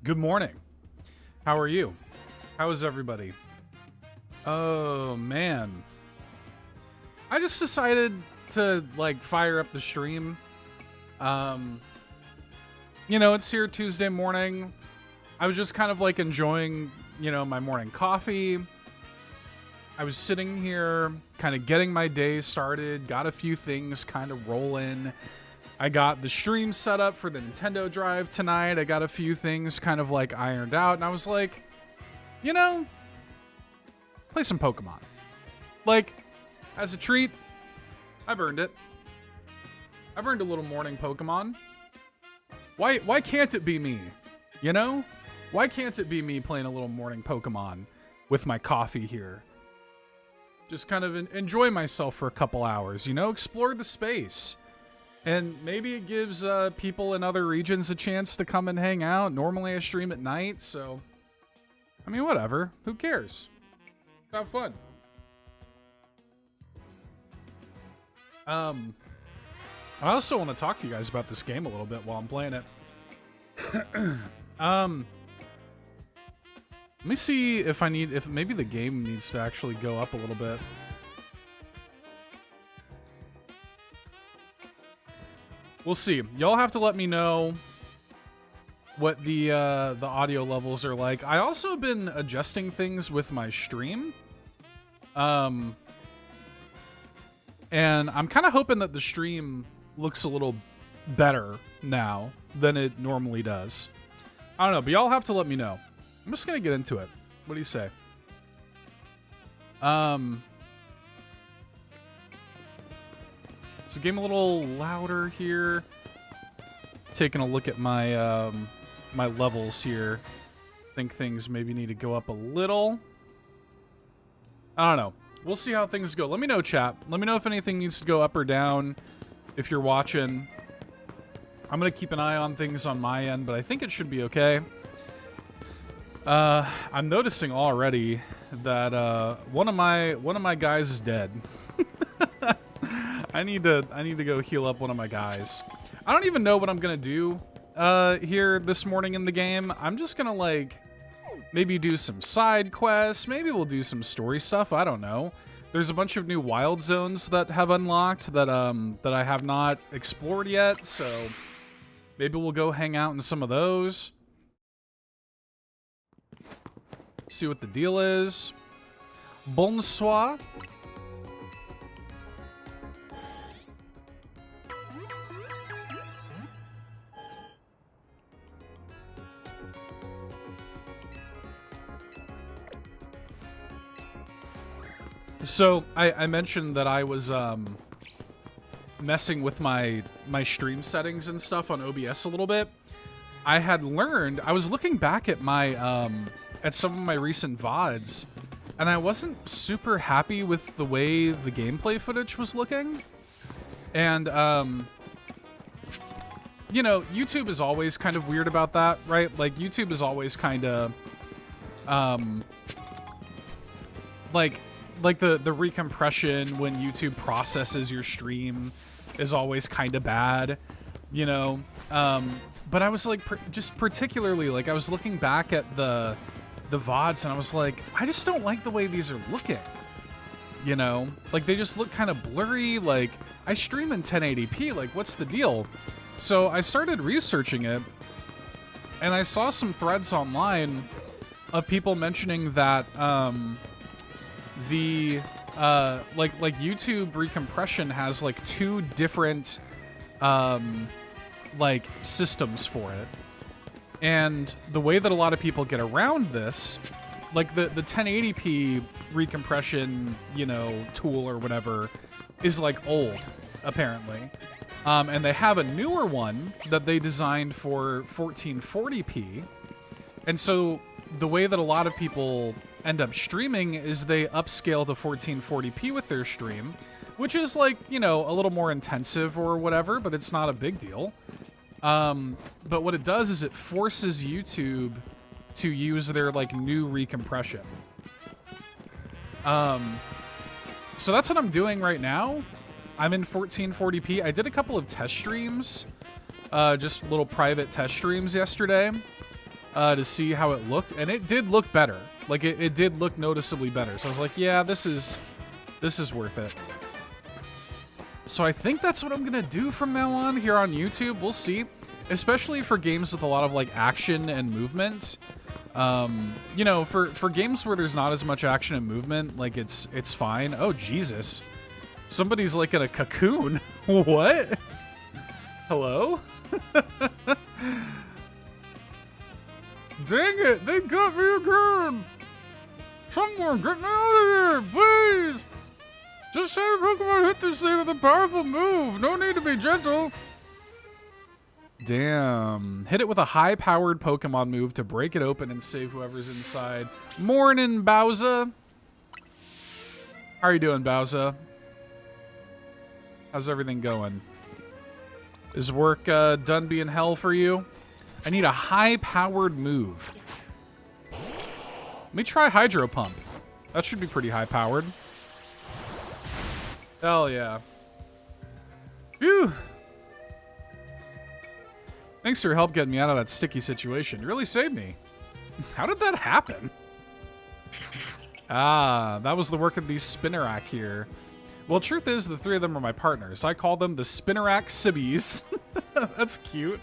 Good morning. How are you? How is everybody? Oh, man. I just decided to, like, fire up the stream. It's here Tuesday morning. I was just kind of, like, enjoying, my morning coffee. I was sitting here, kind of getting my day started, got a few things kind of rolling. I got the stream set up for the Nintendo Drive tonight. I got a few things kind of like ironed out, and I was like, play some Pokemon. Like, as a treat, I've earned it. I've earned a little morning Pokemon. Why can't it be me? Why can't it be me playing a little morning Pokemon with my coffee here? Just kind of enjoy myself for a couple hours, explore the space. And maybe it gives people in other regions a chance to come and hang out. Normally I stream at night, so... I mean, whatever. Who cares? Have fun. I also want to talk to you guys about this game a little bit while I'm playing it. Let me see if maybe the game needs to actually go up a little bit. We'll see. Y'all have to let me know what the audio levels are like. I also have been adjusting things with my stream. And I'm kind of hoping that the stream looks a little better now than it normally does. I don't know, but y'all have to let me know. I'm just going to get into it. What do you say? Is the game a little louder here? Taking a look at my my levels here. Think things maybe need to go up a little. I don't know. We'll see how things go. Let me know, chat. Let me know if anything needs to go up or down if you're watching. I'm going to keep an eye on things on my end, but I think it should be okay. I'm noticing already that one of my guys is dead. I need to go heal up one of my guys. I don't even know what I'm gonna do here this morning in the game. I'm just gonna like maybe do some side quests. Maybe we'll do some story stuff. I don't know. There's a bunch of new wild zones that have unlocked that I have not explored yet. So maybe we'll go hang out in some of those. See what the deal is. Bonsoir. So I mentioned that I was messing with my stream settings and stuff on OBS a little bit. I was looking back at my at some of my recent VODs, and I wasn't super happy with the way the gameplay footage was looking. And YouTube is always kind of weird about that, right? Like YouTube is always kind of like the recompression when YouTube processes your stream is always kind of bad, but I was like, just particularly, like, I was looking back at the VODs and I was like, I just don't like the way these are looking, like they just look kind of blurry. Like I stream in 1080p, like what's the deal? So I started researching it and I saw some threads online of people mentioning that, like YouTube recompression has like two different like systems for it, and the way that a lot of people get around this, like the 1080p recompression tool or whatever is like old apparently, and they have a newer one that they designed for 1440p, and so the way that a lot of people end up streaming is they upscale to 1440p with their stream, which is like, a little more intensive or whatever, but it's not a big deal. But what it does is it forces YouTube to use their like new recompression. So that's what I'm doing right now. I'm in 1440p. I did a couple of test streams, just little private test streams yesterday. to see how it looked, and it did look better. Like it did look noticeably better. So I was like, yeah, this is worth it. So I think that's what I'm gonna do from now on here on YouTube. We'll see. Especially for games with a lot of like action and movement. You know, for games where there's not as much action and movement, like it's fine. Oh Jesus. Somebody's like in a cocoon. What? Hello? Dang it, they got me again! Someone get me out of here, please! Just say Pokemon hit this thing with a powerful move. No need to be gentle. Damn. Hit it with a high-powered Pokemon move to break it open and save whoever's inside. Morning, Bowser. How are you doing, Bowser? How's everything going? Is work done being hell for you? I need a high-powered move. Let me try Hydro Pump. That should be pretty high-powered. Hell yeah. Phew. Thanks for your help getting me out of that sticky situation. You really saved me. How did that happen? Ah, that was the work of these Spinnerack here. Well, truth is, the three of them are my partners. I call them the Spinnerack Sibbies. That's cute.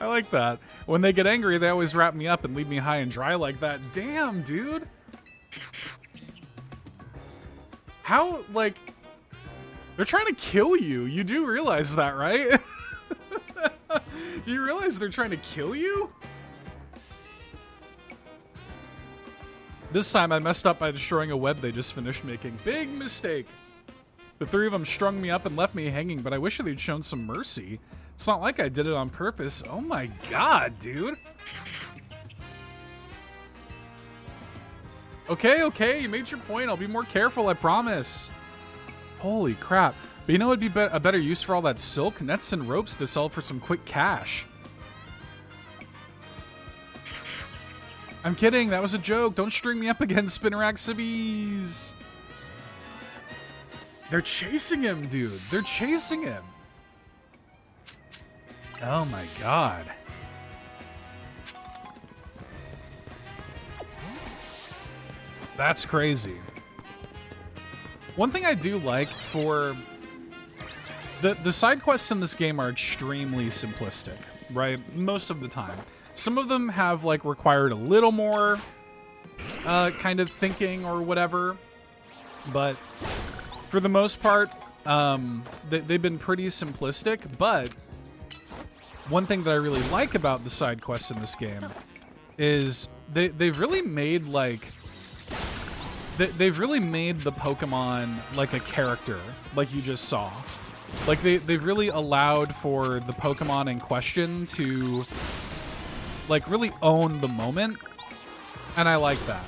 I like that. When they get angry, they always wrap me up and leave me high and dry like that. Damn, dude. How, like... They're trying to kill you. You do realize that, right? You realize they're trying to kill you? This time I messed up by destroying a web they just finished making. Big mistake. The three of them strung me up and left me hanging, but I wish they'd shown some mercy. It's not like I did it on purpose. Oh my god, dude. Okay, you made your point. I'll be more careful, I promise. Holy crap. But you know what would be a better use for all that silk? Nets and ropes to sell for some quick cash. I'm kidding, that was a joke. Don't string me up again, Spinnerack Sibbies. They're chasing him, dude. They're chasing him. Oh my god. That's crazy. One thing I do like for... The side quests in this game are extremely simplistic, right? Most of the time. Some of them have, like, required a little more kind of thinking or whatever. But for the most part, they've been pretty simplistic. But one thing that I really like about the side quests in this game is they've really made, like... They've really made the Pokemon like a character, like you just saw. Like, they've really allowed for the Pokemon in question to, like, really own the moment. And I like that.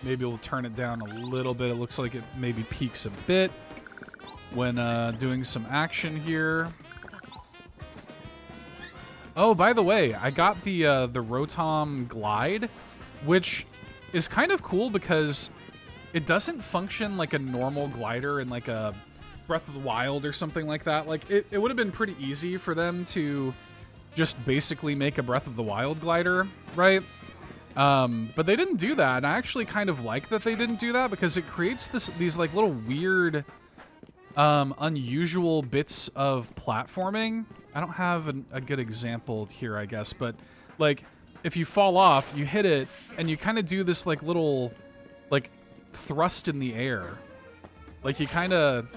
Maybe we'll turn it down a little bit. It looks like it maybe peaks a bit when doing some action here. Oh, by the way, I got the Rotom Glide, which is kind of cool because it doesn't function like a normal glider in like a Breath of the Wild or something like that. Like, it would have been pretty easy for them to just basically make a Breath of the Wild glider, right? But they didn't do that, and I actually kind of like that they didn't do that because it creates these like little weird, unusual bits of platforming. I don't have a good example here, I guess, but like if you fall off, you hit it, and you kind of do this like little like thrust in the air. Like you kind of,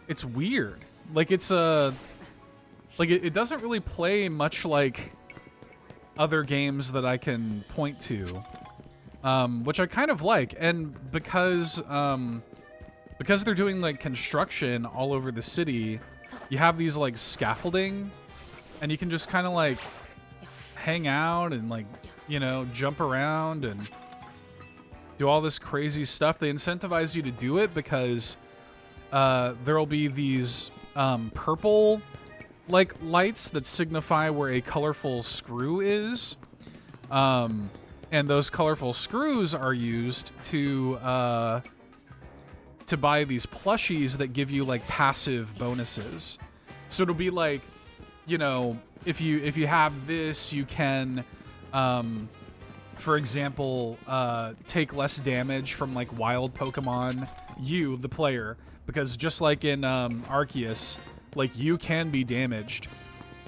it's weird. Like it's like it doesn't really play much like other games that I can point to, which I kind of like. And because they're doing like construction all over the city, you have these like scaffolding, and you can just kind of like hang out and like, you know, jump around and do all this crazy stuff. They incentivize you to do it because there'll be these purple like lights that signify where a colorful screw is, and those colorful screws are used to to buy these plushies that give you like passive bonuses. So it'll be like, you know, if you have this, you can, for example, take less damage from like wild Pokemon, you, the player, because just like in Arceus, like you can be damaged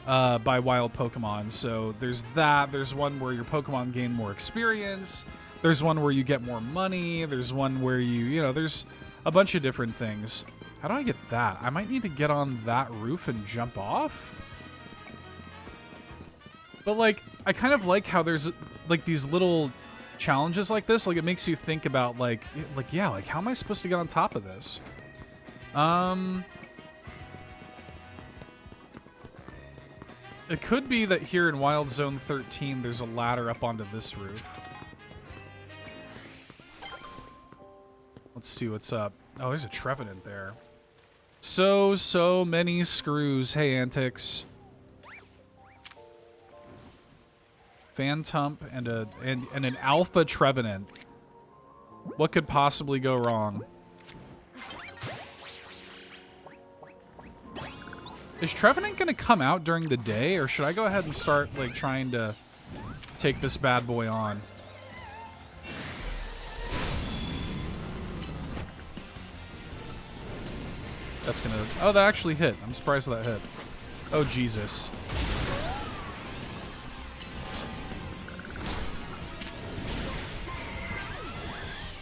by wild Pokemon. So there's that. There's one where your Pokemon gain more experience. There's one where you get more money. There's one where you know, there's a bunch of different things. How do I get that? I might need to get on that roof and jump off. But like, I kind of like how there's like these little challenges like this. Like it makes you think about like yeah, like how am I supposed to get on top of this? It could be that here in Wild Zone 13, there's a ladder up onto this roof. Let's see what's up. Oh, there's a Trevenant there. So many screws. Hey, Antics. Phantump and an Alpha Trevenant. What could possibly go wrong? Is Trevenant gonna come out during the day, or should I go ahead and start like trying to take this bad boy on? That's gonna... Oh, that actually hit. I'm surprised that hit. Oh, Jesus.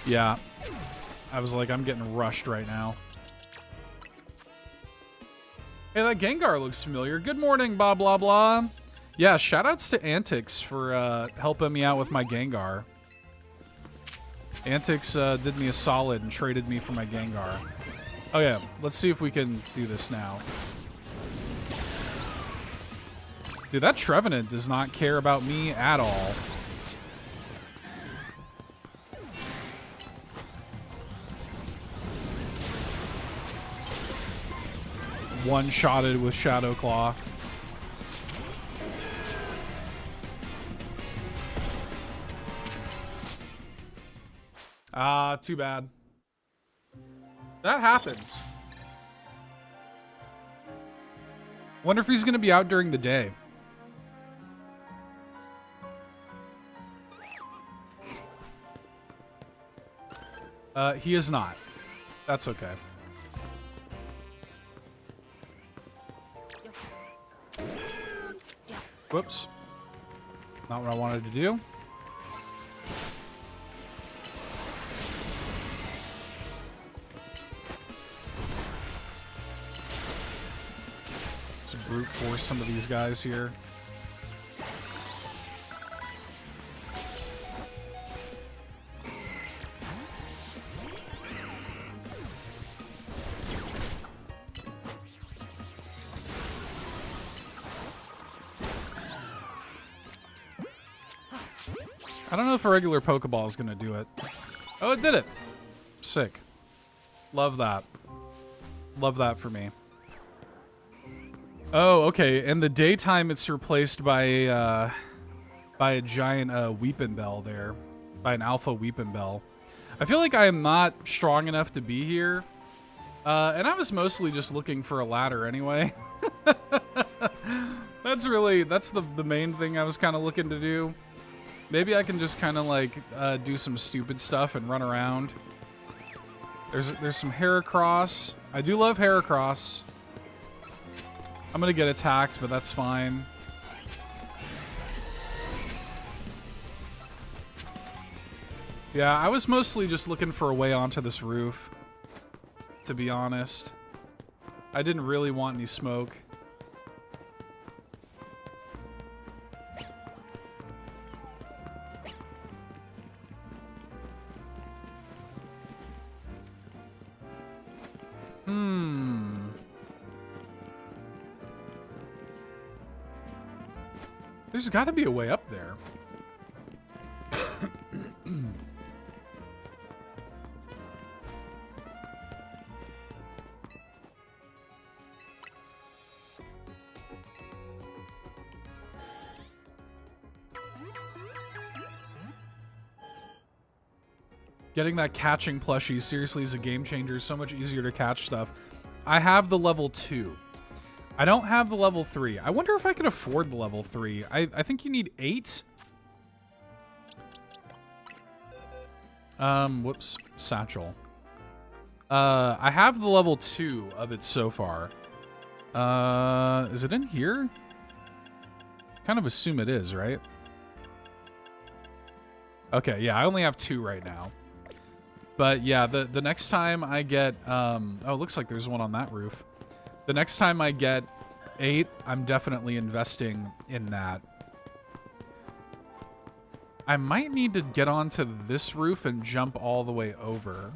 Yeah. I was like, I'm getting rushed right now. Hey, that Gengar looks familiar. Good morning, blah, blah, blah. Yeah, shoutouts to Antics for helping me out with my Gengar. Antics did me a solid and traded me for my Gengar. Oh yeah, let's see if we can do this now. Dude, that Trevenant does not care about me at all. One-shotted with Shadow Claw. Ah, too bad. That happens. Wonder if he's gonna be out during the day. He is not. That's okay. Whoops. Not what I wanted to do. Just brute force some of these guys here. I don't know if a regular Pokeball is going to do it. Oh, it did it. Sick. Love that. Love that for me. Oh, okay. In the daytime, it's replaced by a giant Weeping Bell there. By an Alpha Weeping Bell. I feel like I am not strong enough to be here. And I was mostly just looking for a ladder anyway. That's the main thing I was kind of looking to do. Maybe I can just kind of like do some stupid stuff and run around. There's some Heracross. I do love Heracross. I'm gonna get attacked, but that's fine. Yeah, I was mostly just looking for a way onto this roof, to be honest. I didn't really want any smoke. There's got to be a way up there. Getting that catching plushie seriously is a game changer. So much easier to catch stuff. I have the level 2. I don't have the level 3. I wonder if I could afford the level 3. I think you need 8. Whoops. Satchel. I have the level 2 of it so far. Is it in here? Kind of assume it is, right? Okay, yeah, I only have 2 right now. But yeah, the next time I get, oh, it looks like there's one on that roof. The next time I get 8, I'm definitely investing in that. I might need to get onto this roof and jump all the way over.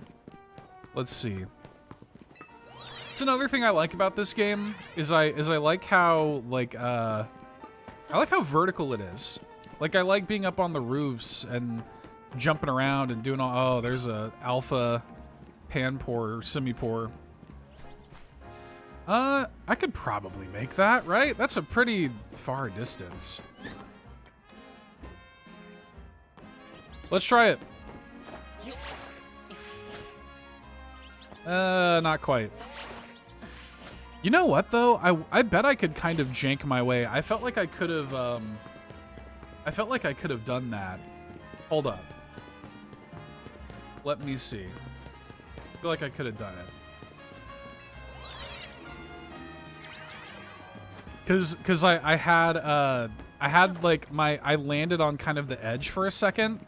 Let's see. It's another thing I like about this game is I like how I like how vertical it is. Like I like being up on the roofs and jumping around and doing all. Oh, there's a alpha pan-pour, semi-pour. I could probably make that, right? That's a pretty far distance. Let's try it. Not quite. You know what though? I bet I could kind of jank my way. I felt like I could have done that. Hold up. Let me see. I feel like I could have done it. Cause I had like I landed on kind of the edge for a second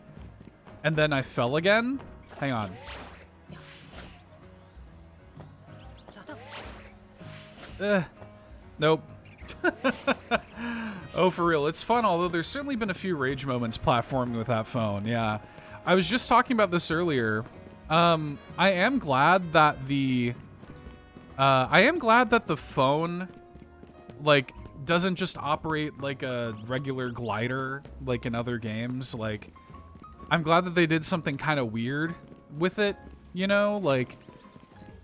and then I fell again. Hang on. Nope. Oh, for real. It's fun, although there's certainly been a few rage moments platforming with that phone. Yeah. I was just talking about this earlier. I am glad that the phone like doesn't just operate like a regular glider like in other games. Like I'm glad that they did something kind of weird with it, you know, like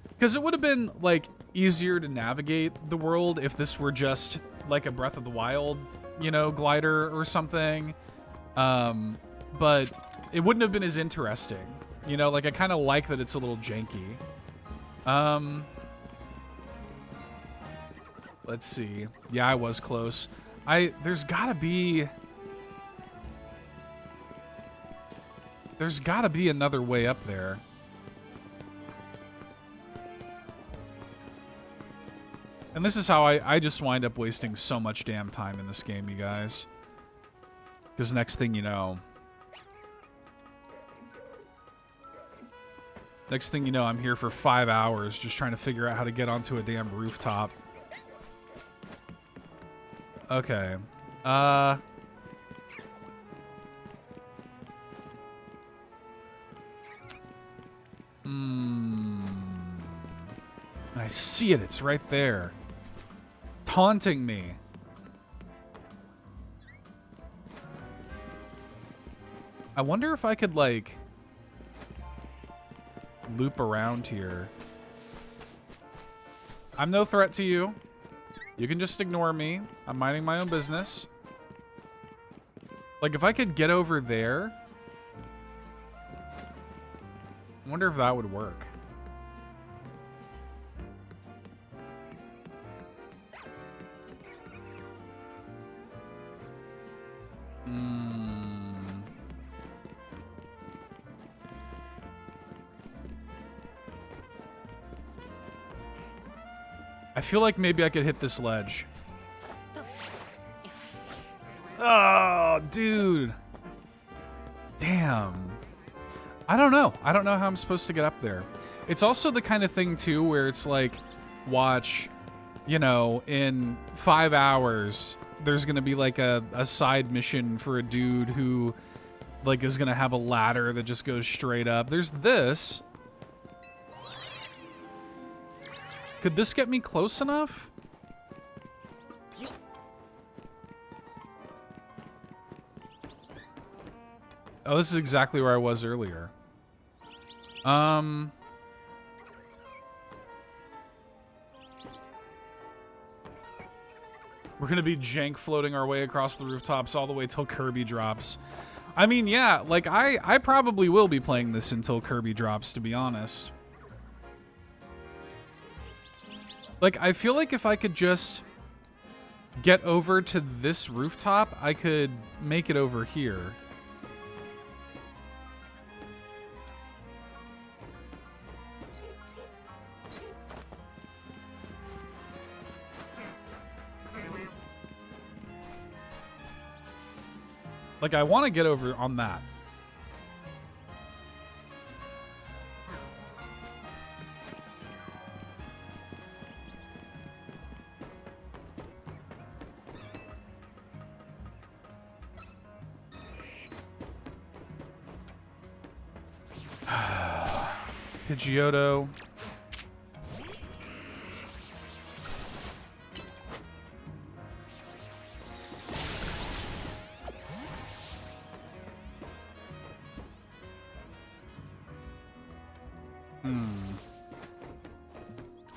because it would have been like easier to navigate the world if this were just like a Breath of the Wild, you know, glider or something. But it wouldn't have been as interesting, you know, like I kind of like that it's a little janky. Let's see. Yeah, I was close. There's gotta be another way up there. And this is how I just wind up wasting so much damn time in this game, you guys. Because next thing you know, I'm here for 5 hours just trying to figure out how to get onto a damn rooftop. Okay. I see it. It's right there. Taunting me. I wonder if I could, like, loop around here. I'm no threat to you. You can just ignore me. I'm minding my own business. Like, if I could get over there, I wonder if that would work. I feel like maybe I could hit this ledge. Oh, dude. Damn. I don't know. I don't know how I'm supposed to get up there. It's also the kind of thing, too, where it's like, watch, you know, in 5 hours, there's going to be like a side mission for a dude who, like, is going to have a ladder that just goes straight up. There's this. Could this get me close enough? Oh, this is exactly where I was earlier. We're gonna be jank floating our way across the rooftops all the way till Kirby drops. I mean, yeah, like I probably will be playing this until Kirby drops, to be honest. Like, I feel like if I could just get over to this rooftop, I could make it over here. Like, I want to get over on that. Pidgeotto.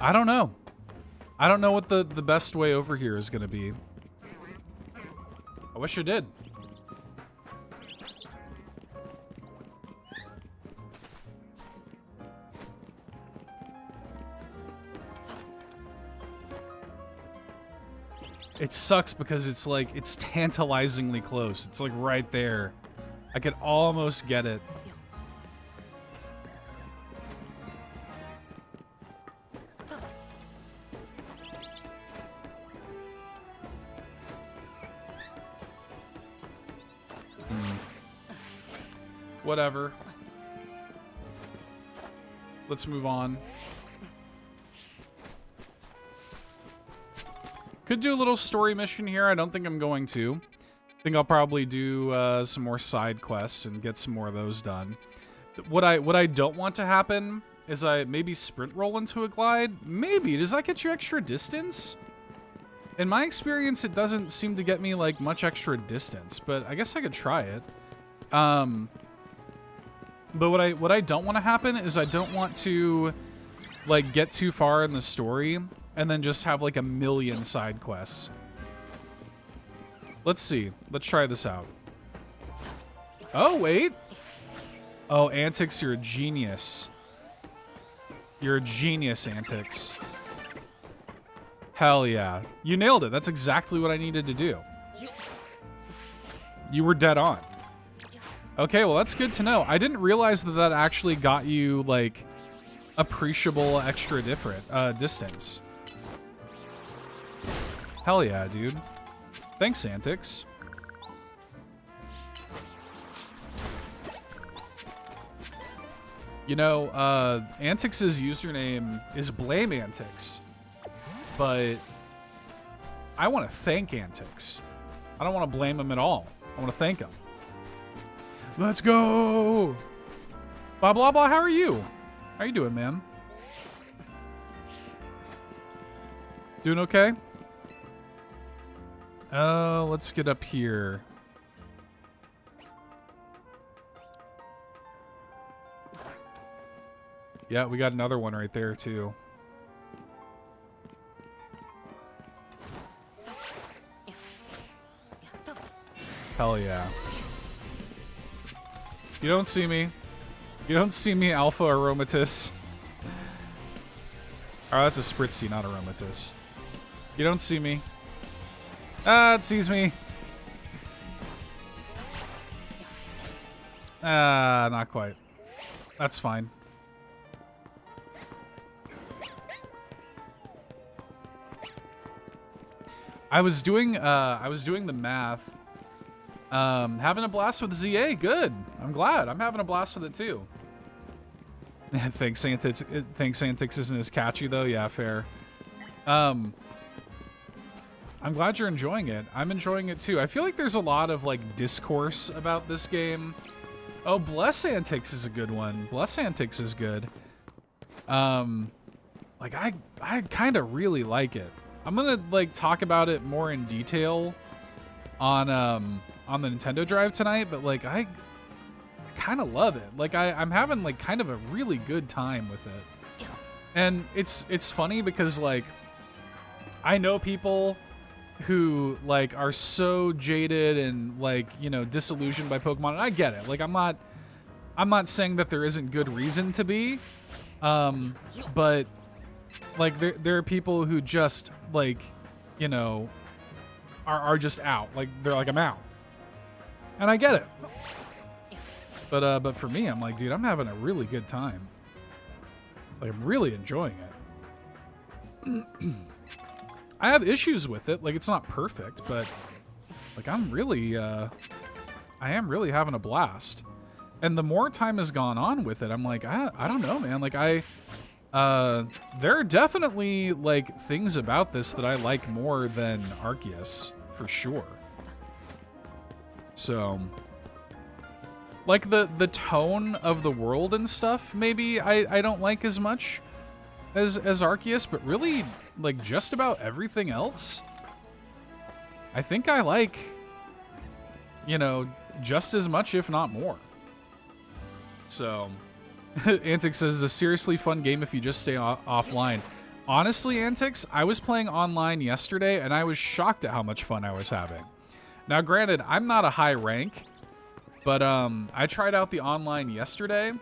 I don't know. I don't know what the best way over here is going to be. I wish I did. It sucks because it's like, it's tantalizingly close. It's like right there. I could almost get it. Whatever. Let's move on. Could do a little story mission here. I don't think I'm going to. I think I'll probably do some more side quests and get some more of those done. What I don't want to happen is I maybe sprint roll into a glide. Maybe. Does that get you extra distance? In my experience, it doesn't seem to get me like much extra distance, but I guess I could try it. But what I don't want to happen is I don't want to like get too far in the story and then just have like a million side quests. Let's see. Let's try this out. Oh, wait. Oh, Antics, you're a genius. You're a genius, Antics. Hell yeah. You nailed it. That's exactly what I needed to do. You were dead on. Okay, well, that's good to know. I didn't realize that that actually got you, like, appreciable extra distance. Hell yeah, dude. Thanks, Antics. You know, Antics' username is Blame Antics, but I want to thank Antics. I don't want to blame him at all. I want to thank him. Let's go! Blah, blah, blah, how are you? How you doing, man? Doing okay? Let's get up here. Yeah, we got another one right there, too. Hell yeah. You don't see me. You don't see me, Alpha Aromatus. Oh, that's a Spritzy, not Aromatus. You don't see me. Ah, it sees me. Ah, not quite. That's fine. I was doing the math. Having a blast with ZA, good. I'm glad. I'm having a blast with it too. Thanks, Antics isn't as catchy though. Yeah, fair. I'm glad you're enjoying it. I'm enjoying it too. I feel like there's a lot of like discourse about this game. Oh, Bless Antics is a good one. Bless Antics is good. Like I kind of really like it. I'm gonna like talk about it more in detail on the Nintendo Drive tonight, but like I kind of love it. Like I'm having like kind of a really good time with it. And it's funny because like I know people who like are so jaded and like, you know, disillusioned by Pokemon, and I get it. Like I'm not saying that there isn't good reason to be, but like there are people who just like, you know, are just out. Like they're like, I'm out, and I get it. But for me, I'm like, dude, I'm having a really good time. Like I'm really enjoying it. I have issues with it. Like it's not perfect, but like I'm really, I am really having a blast. And the more time has gone on with it, I'm like, I don't know, man. Like there are definitely like things about this that I like more than Arceus, for sure. So, like the tone of the world and stuff, maybe I don't like as much as Arceus, but really like just about everything else, I think I like, you know, just as much, if not more. So, Antix says, it's a seriously fun game if you just stay offline. Honestly, Antix, I was playing online yesterday, and I was shocked at how much fun I was having. Now, granted, I'm not a high rank, but I tried out the online yesterday,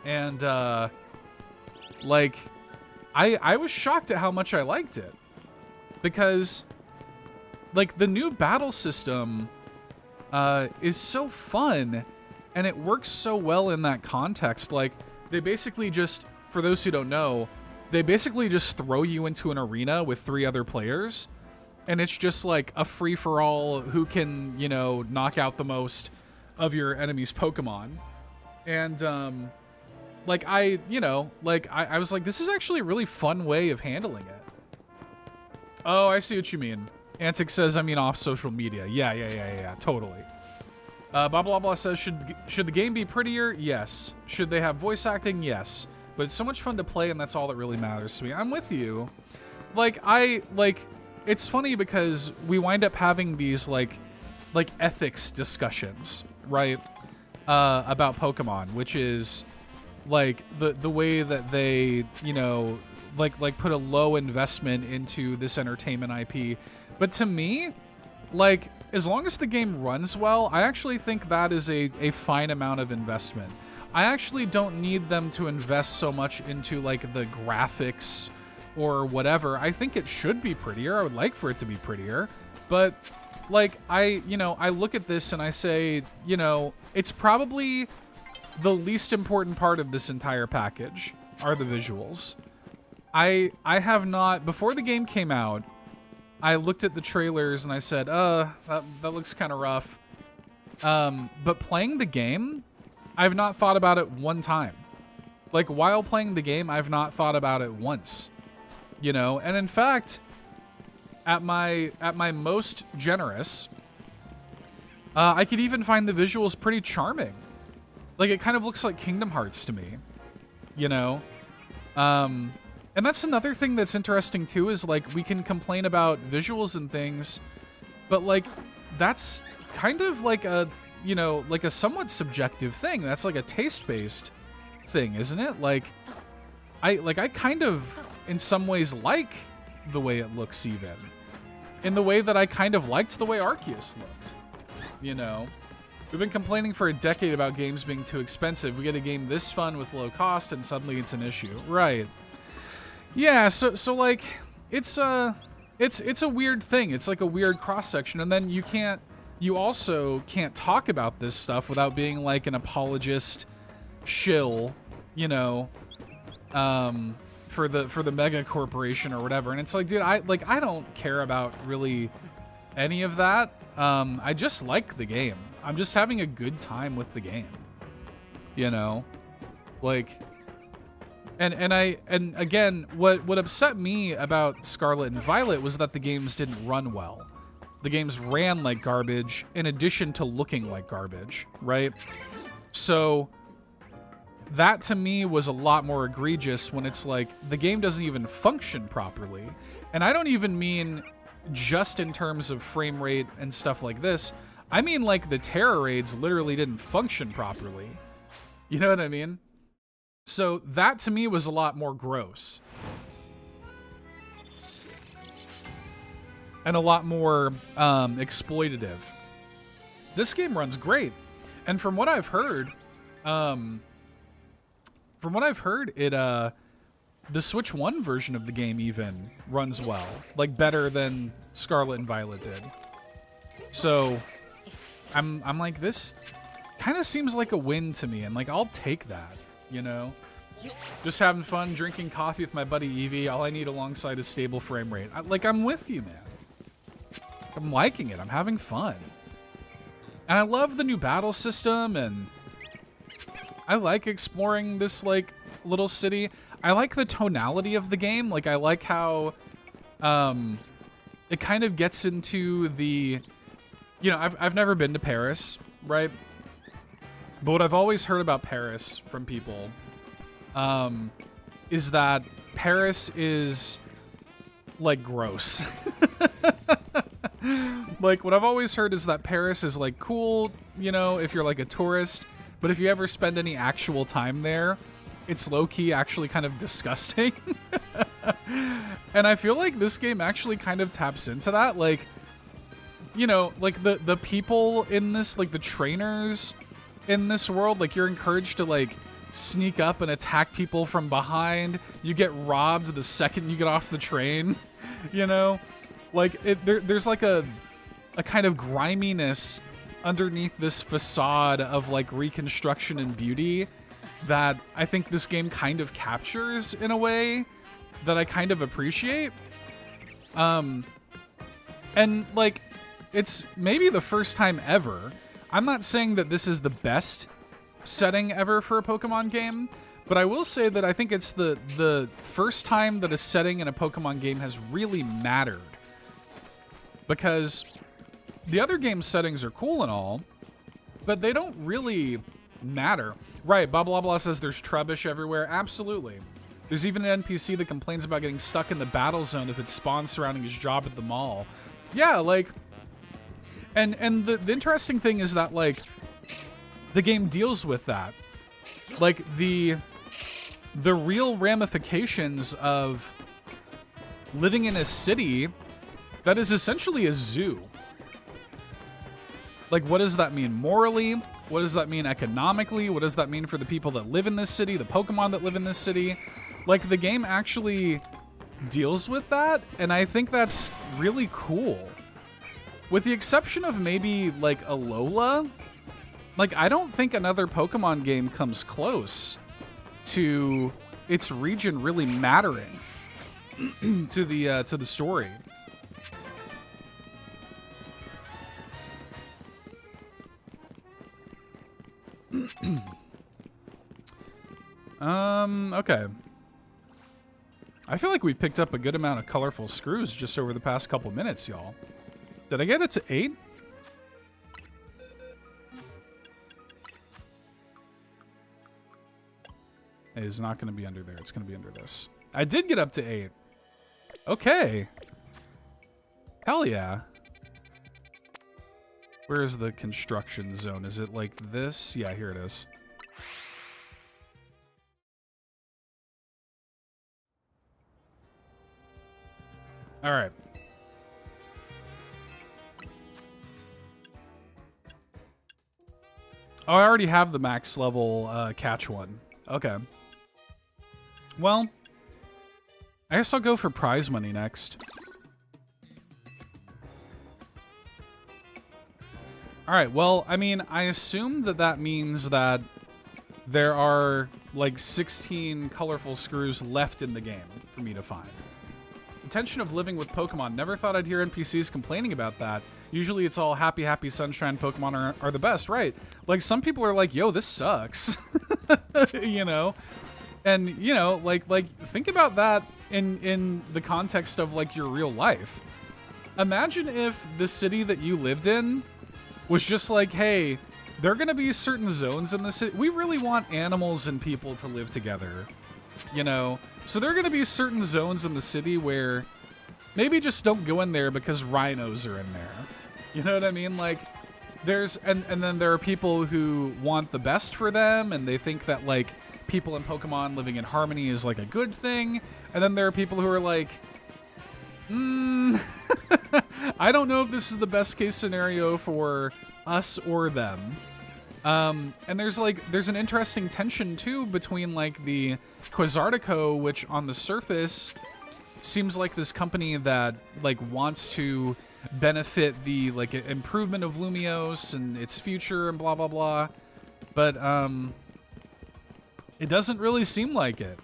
and like, I was shocked at how much I liked it. Because, like, the new battle system is so fun, and it works so well in that context. Like, they basically just, for those who don't know, they basically just throw you into an arena with 3 other players, and it's just like a free-for-all who can, you know, knock out the most of your enemy's Pokemon. And, like, I was like, this is actually a really fun way of handling it. Oh, I see what you mean. Antix says, I mean off social media. Yeah, totally. Blah blah blah says, should the game be prettier? Yes. Should they have voice acting? Yes. But it's so much fun to play, and that's all that really matters to me. I'm with you. Like it's funny because we wind up having these like ethics discussions, right? About Pokemon, which is like the way that they, you know, like put a low investment into this entertainment IP. But to me, like, as long as the game runs well, I actually think that is a fine amount of investment. I actually don't need them to invest so much into, like, the graphics or whatever. I think it should be prettier. I would like for it to be prettier. But, like, I look at this and I say, you know, it's probably the least important part of this entire package are the visuals. I have not, before the game came out, I looked at the trailers and I said, that looks kind of rough. But playing the game, I've not thought about it one time. Like, while playing the game, I've not thought about it once. You know, and in fact, at my most generous, I could even find the visuals pretty charming. Like, it kind of looks like Kingdom Hearts to me, you know? And that's another thing that's interesting too, is like, we can complain about visuals and things, but like, that's kind of like a, you know, like a somewhat subjective thing. That's like a taste-based thing, isn't it? Like, I kind of, in some ways, like the way it looks, even in the way that I kind of liked the way Arceus looked, you know? We've been complaining for a decade about games being too expensive. We get a game this fun with low cost, and suddenly it's an issue. Right. Yeah, so like, it's a weird thing. It's like a weird cross-section, and then you also can't talk about this stuff without being like an apologist shill, you know, for the mega corporation or whatever. And it's like, dude, I don't care about really any of that. I just like the game. I'm just having a good time with the game, you know, like, and again, what upset me about Scarlet and Violet was that the games didn't run well. The games ran like garbage in addition to looking like garbage, right? So that to me was a lot more egregious when it's like the game doesn't even function properly. And I don't even mean just in terms of frame rate and stuff like this. I mean, like, the terror raids literally didn't function properly. You know what I mean? So that to me was a lot more gross. and a lot more exploitative. This game runs great, and from what I've heard, it the Switch 1 version of the game even runs well, like better than Scarlet and Violet did. So I'm like, this kind of seems like a win to me, and like I'll take that, you know? Just having fun, drinking coffee with my buddy Evie. All I need alongside is stable frame rate. I'm with you, man. I'm liking it. I'm having fun. And I love the new battle system, and I like exploring this like little city. I like the tonality of the game. Like, I like how it kind of gets into the, you know, I've never been to Paris, right? But what I've always heard about Paris from people is that Paris is like gross. Like, what I've always heard is that Paris is like cool, you know, if you're like a tourist, but if you ever spend any actual time there, it's low-key actually kind of disgusting. And I feel like this game actually kind of taps into that. Like, you know, like the people in this, like the trainers in this world, like you're encouraged to like sneak up and attack people from behind. You get robbed the second you get off the train, you know? Like, there's like a kind of griminess underneath this facade of like reconstruction and beauty that I think this game kind of captures in a way that I kind of appreciate. And like, it's maybe the first time ever. I'm not saying that this is the best setting ever for a Pokemon game, but I will say that I think it's the first time that a setting in a Pokemon game has really mattered. Because the other game settings are cool and all, but they don't really matter. Right, blah blah blah says there's trubbish everywhere. Absolutely. There's even an NPC that complains about getting stuck in the battle zone if it spawns surrounding his job at the mall. Yeah, like, and the interesting thing is that, like, the game deals with that. Like, the real ramifications of living in a city that is essentially a zoo. Like, what does that mean morally? What does that mean economically? What does that mean for the people that live in this city, the Pokemon that live in this city? Like, the game actually deals with that, and I think that's really cool. With the exception of maybe, like, Alola, like, I don't think another Pokemon game comes close to its region really mattering to the story. Okay. I feel like we've picked up a good amount of colorful screws just over the past couple minutes, y'all. Did I get it to 8? It is not going to be under there. It's going to be under this. I did get up to 8. Okay. Hell yeah. Where is the construction zone? Is it like this? Yeah, here it is. All right. Oh, I already have the max level catch one. Okay. Well, I guess I'll go for prize money next. All right, well, I mean, I assume that that means that there are like 16 colorful screws left in the game for me to find. Intention of living with Pokemon. Never thought I'd hear NPCs complaining about that. Usually it's all happy, happy, sunshine. Pokemon are the best, right? Like, some people are like, yo, this sucks. You know? And, you know, like think about that in the context of, like, your real life. Imagine if the city that you lived in was just like, hey, there are going to be certain zones in the city. We really want animals and people to live together, you know? So there are going to be certain zones in the city where maybe just don't go in there because rhinos are in there. You know what I mean? Like, there's, and then there are people who want the best for them, and they think that, like, people in Pokemon living in harmony is, like, a good thing. And then there are people who are like, I don't know if this is the best case scenario for us or them. And there's an interesting tension too between like the Quasartico, which on the surface seems like this company that like wants to benefit the like improvement of Lumios and its future and blah blah blah, but it doesn't really seem like it,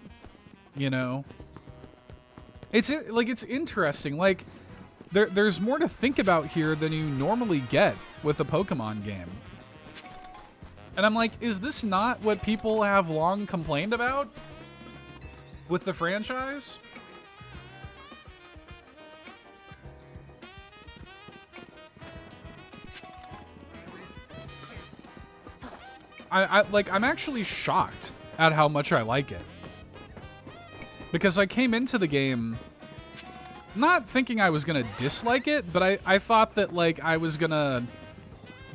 you know. It's interesting. Like there's more to think about here than you normally get with a Pokemon game. And I'm like, is this not what people have long complained about with the franchise? I'm actually shocked at how much I like it. Because I came into the game not thinking I was gonna dislike it, but I thought that like I was gonna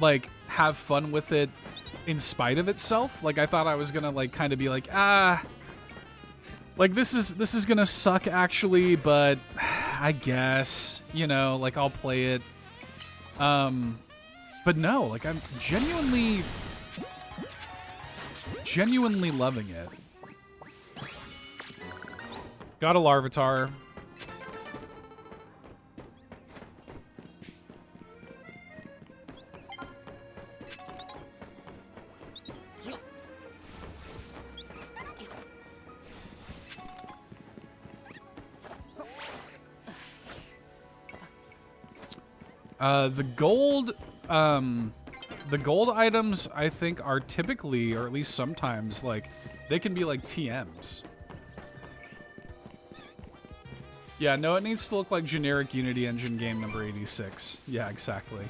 like have fun with it in spite of itself. Like I thought I was gonna like kind of be like, like this is gonna suck actually, but I guess, you know, like I'll play it. But no, like I'm genuinely loving it. Got a Larvitar. The gold items I think are typically, or at least sometimes, like they can be like TMs. Yeah, no, it needs to look like generic Unity Engine game number 86. Yeah, exactly.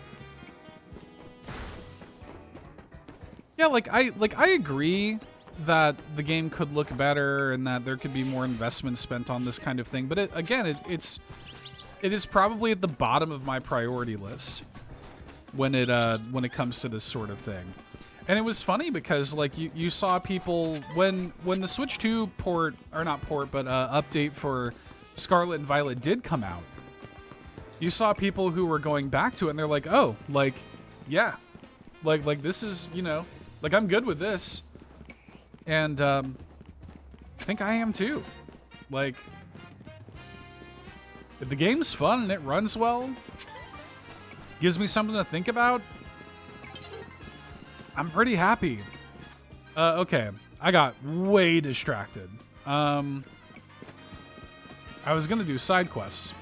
Yeah, I agree that the game could look better and that there could be more investment spent on this kind of thing, but it is probably at the bottom of my priority list when it comes to this sort of thing. And it was funny because like you saw people when the Switch 2 port, or not port, but update for Scarlet and Violet did come out. You saw people who were going back to it and they're like, oh, like, yeah, like this is, you know, like I'm good with this. And I think I am too. Like, if the game's fun and it runs well, gives me something to think about, I'm pretty happy. Okay, I got way distracted. I was gonna do side quests.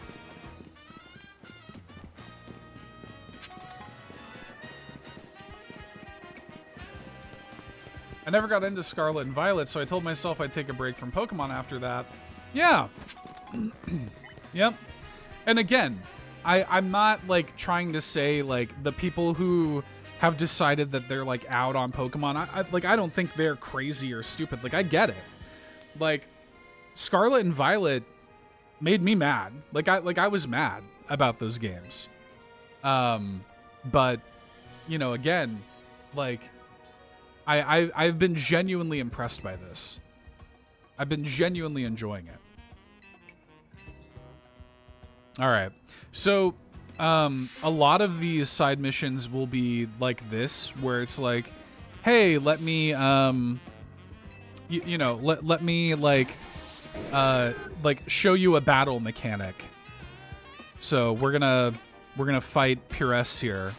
I never got into Scarlet and Violet, so I told myself I'd take a break from Pokemon after that. Yeah. Yep. And again, I'm not like trying to say like the people who have decided that they're like out on Pokemon. I don't think they're crazy or stupid. Like I get it. Like Scarlet and Violet made me mad. Like I was mad about those games. But you know, again, like I've been genuinely impressed by this. I've been genuinely enjoying it. All right. So, a lot of these side missions will be like this, where it's like, hey, let me, you know, let me like show you a battle mechanic. So we're gonna fight Puress here.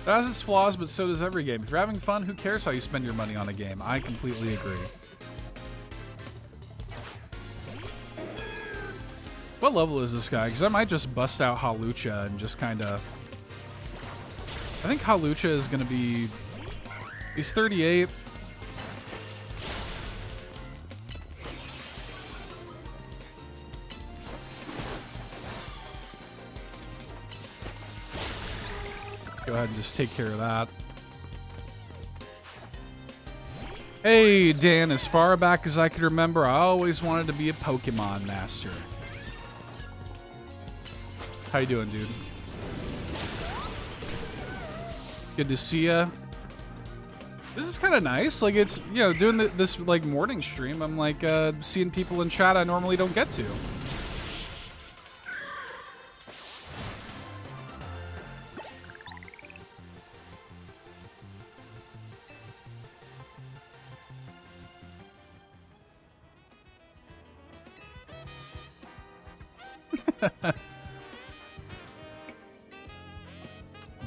It has its flaws, but so does every game. If you're having fun, who cares how you spend your money on a game? I completely agree. What level is this guy? Because I might just bust out Hawlucha and just kind of... I think Hawlucha is going to be... He's 38. Go ahead and just take care of that. Hey, Dan, as far back as I could remember, I always wanted to be a Pokemon master. How you doing, dude? Good to see ya. This is kind of nice. Like, it's, you know, doing this, like, morning stream, I'm, like, seeing people in chat I normally don't get to.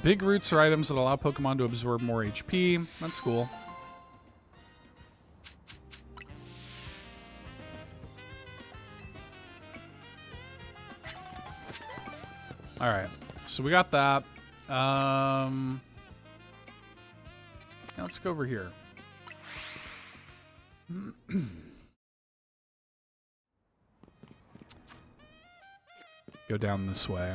Big roots are items that allow Pokemon to absorb more HP. That's cool. All right, so we got that. Now let's go over here. Go down this way.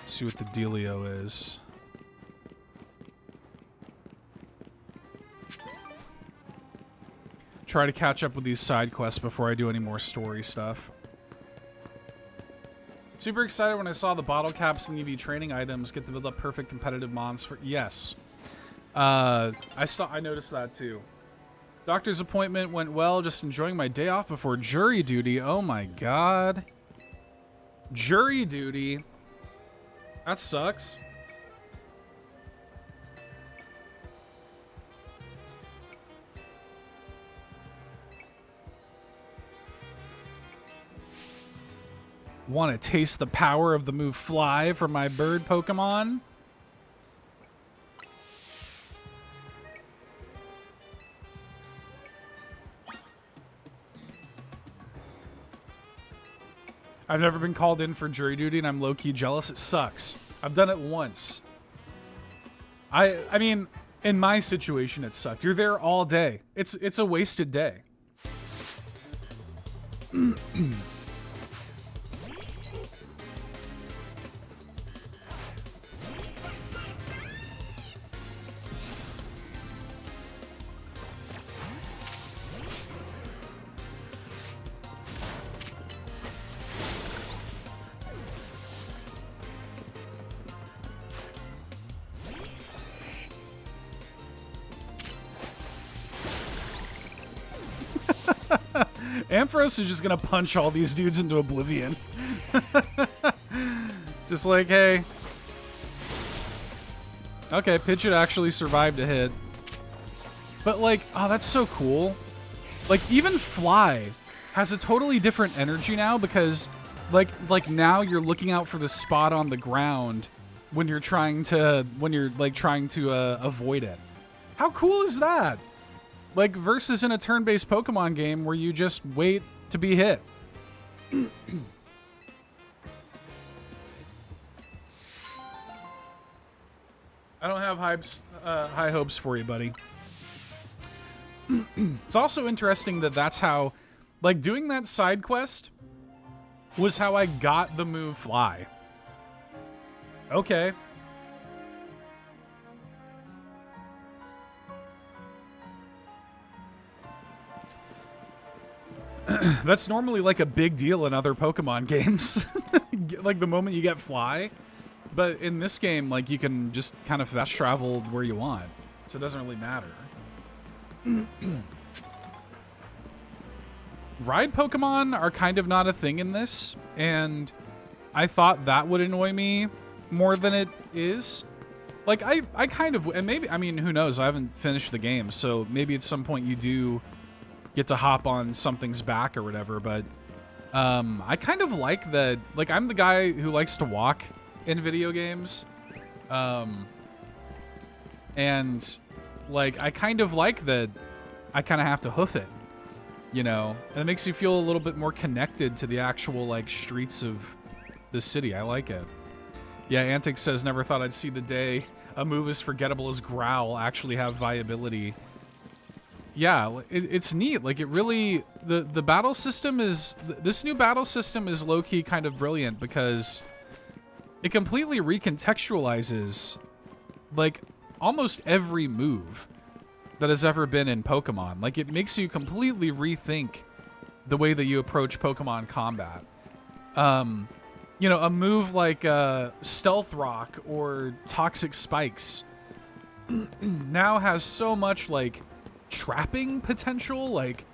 See what the dealio is. Try to catch up with these side quests before I do any more story stuff. Super excited when I saw the bottle caps and EV training items get to build up perfect competitive mons for. Yes, I noticed that too. Doctor's appointment went well. Just enjoying my day off before jury duty. Oh my god, jury duty. That sucks. Want to taste the power of the move Fly for my bird Pokemon? I've never been called in for jury duty and I'm low-key jealous. It sucks. I've done it once. I mean, in my situation it sucked. You're there all day. It's a wasted day. Ampharos is just gonna punch all these dudes into oblivion. Just like, hey. Okay, Pidgeot actually survived a hit. But like, oh, that's so cool. Like, even Fly has a totally different energy now because like now you're looking out for the spot on the ground when you're trying to avoid it. How cool is that? Like, versus in a turn-based Pokemon game where you just wait to be hit. I don't have high hopes for you, buddy. It's also interesting that that's how, like, doing that side quest was how I got the move Fly. Okay. That's normally like a big deal in other Pokemon games. Like the moment you get Fly. But in this game, like, you can just kind of fast travel where you want. So it doesn't really matter. Ride Pokemon are kind of not a thing in this. And I thought that would annoy me more than it is. Like, I kind of, and maybe, I mean, who knows? I haven't finished the game. So maybe at some point you do get to hop on something's back or whatever, but I kind of like that. Like, I'm the guy who likes to walk in video games, and like I kind of like that I kind of have to hoof it, you know, and it makes you feel a little bit more connected to the actual like streets of the city. I like it. Yeah, Antic says, never thought I'd see the day a move as forgettable as Growl actually have viability. Yeah, it's neat. Like, it really, the battle system is, this new battle system is low-key kind of brilliant because it completely recontextualizes, like, almost every move that has ever been in Pokemon. Like, it makes you completely rethink the way that you approach Pokemon combat. You know, a move like Stealth Rock or Toxic Spikes now has so much, like, trapping potential. Like,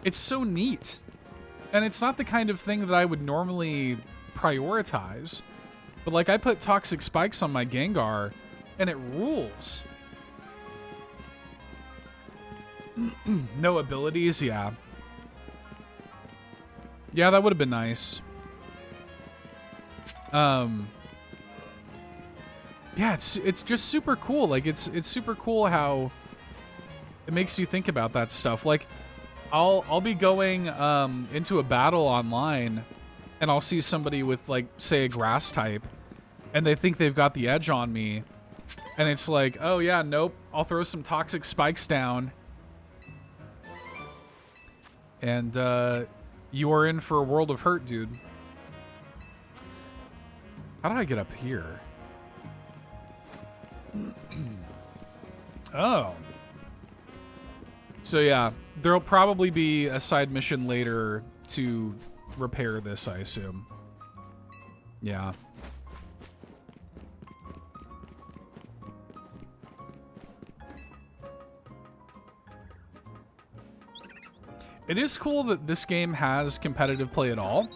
it's so neat. And it's not the kind of thing that I would normally prioritize. But, like, I put toxic spikes on my Gengar, and it rules. No abilities? Yeah. Yeah, that would have been nice. Yeah, it's just super cool. Like, it's super cool how it makes you think about that stuff. Like, I'll be going into a battle online, and I'll see somebody with, like, say a grass type, and they think they've got the edge on me, and it's like, oh yeah, nope, I'll throw some toxic spikes down, and you are in for a world of hurt, dude. How do I get up here? Oh. So yeah, there'll probably be a side mission later to repair this, I assume. Yeah. It is cool that this game has competitive play at all,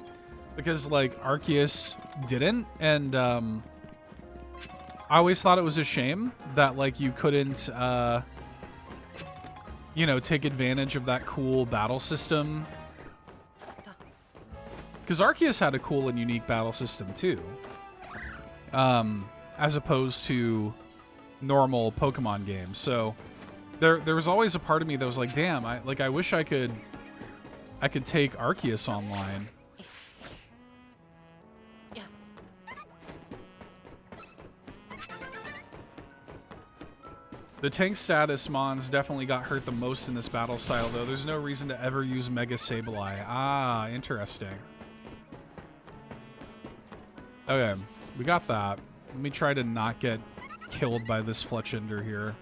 because, like, Arceus didn't, and I always thought it was a shame that, like, you couldn't, you know, take advantage of that cool battle system. Because Arceus had a cool and unique battle system, too. As opposed to normal Pokemon games. So, there was always a part of me that was like, damn, I wish I could take Arceus online. The tank status Mons definitely got hurt the most in this battle style, though. There's no reason to ever use Mega Sableye. Ah, interesting. Okay, we got that. Let me try to not get killed by this Fletchender here.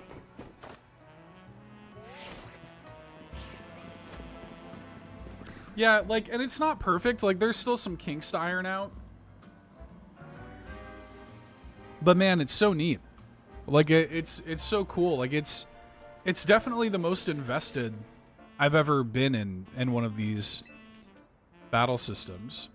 Yeah, like, and it's not perfect. Like, there's still some kinks to iron out. But man, it's so neat. Like, it's so cool. Like, it's definitely the most invested I've ever been in one of these battle systems.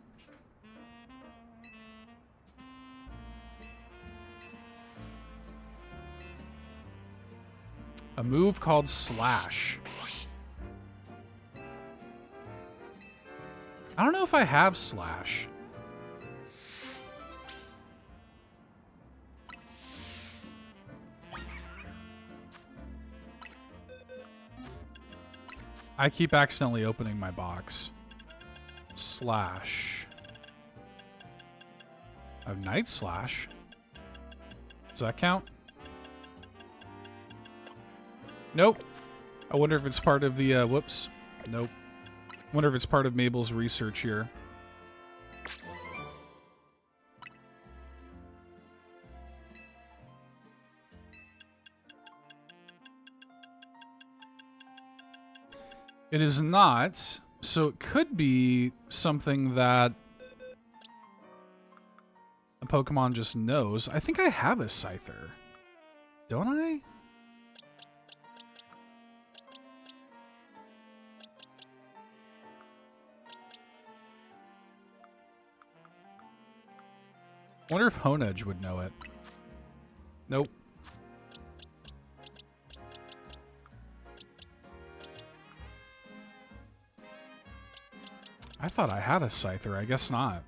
A move called Slash. I don't know if I have Slash. I keep accidentally opening my box. Slash. I have Night Slash. Does that count? Nope. I wonder if it's part of the, whoops. Nope. Wonder if it's part of Mabel's research here. It is not, so it could be something that a Pokemon just knows. I think I have a Scyther. Don't I? I wonder if Honedge would know it. Nope. I thought I had a Scyther. I guess not.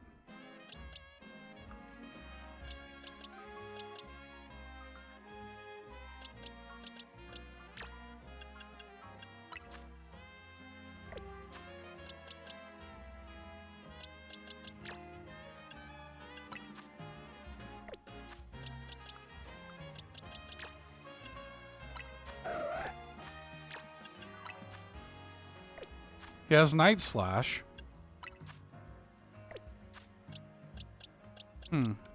He has Night Slash.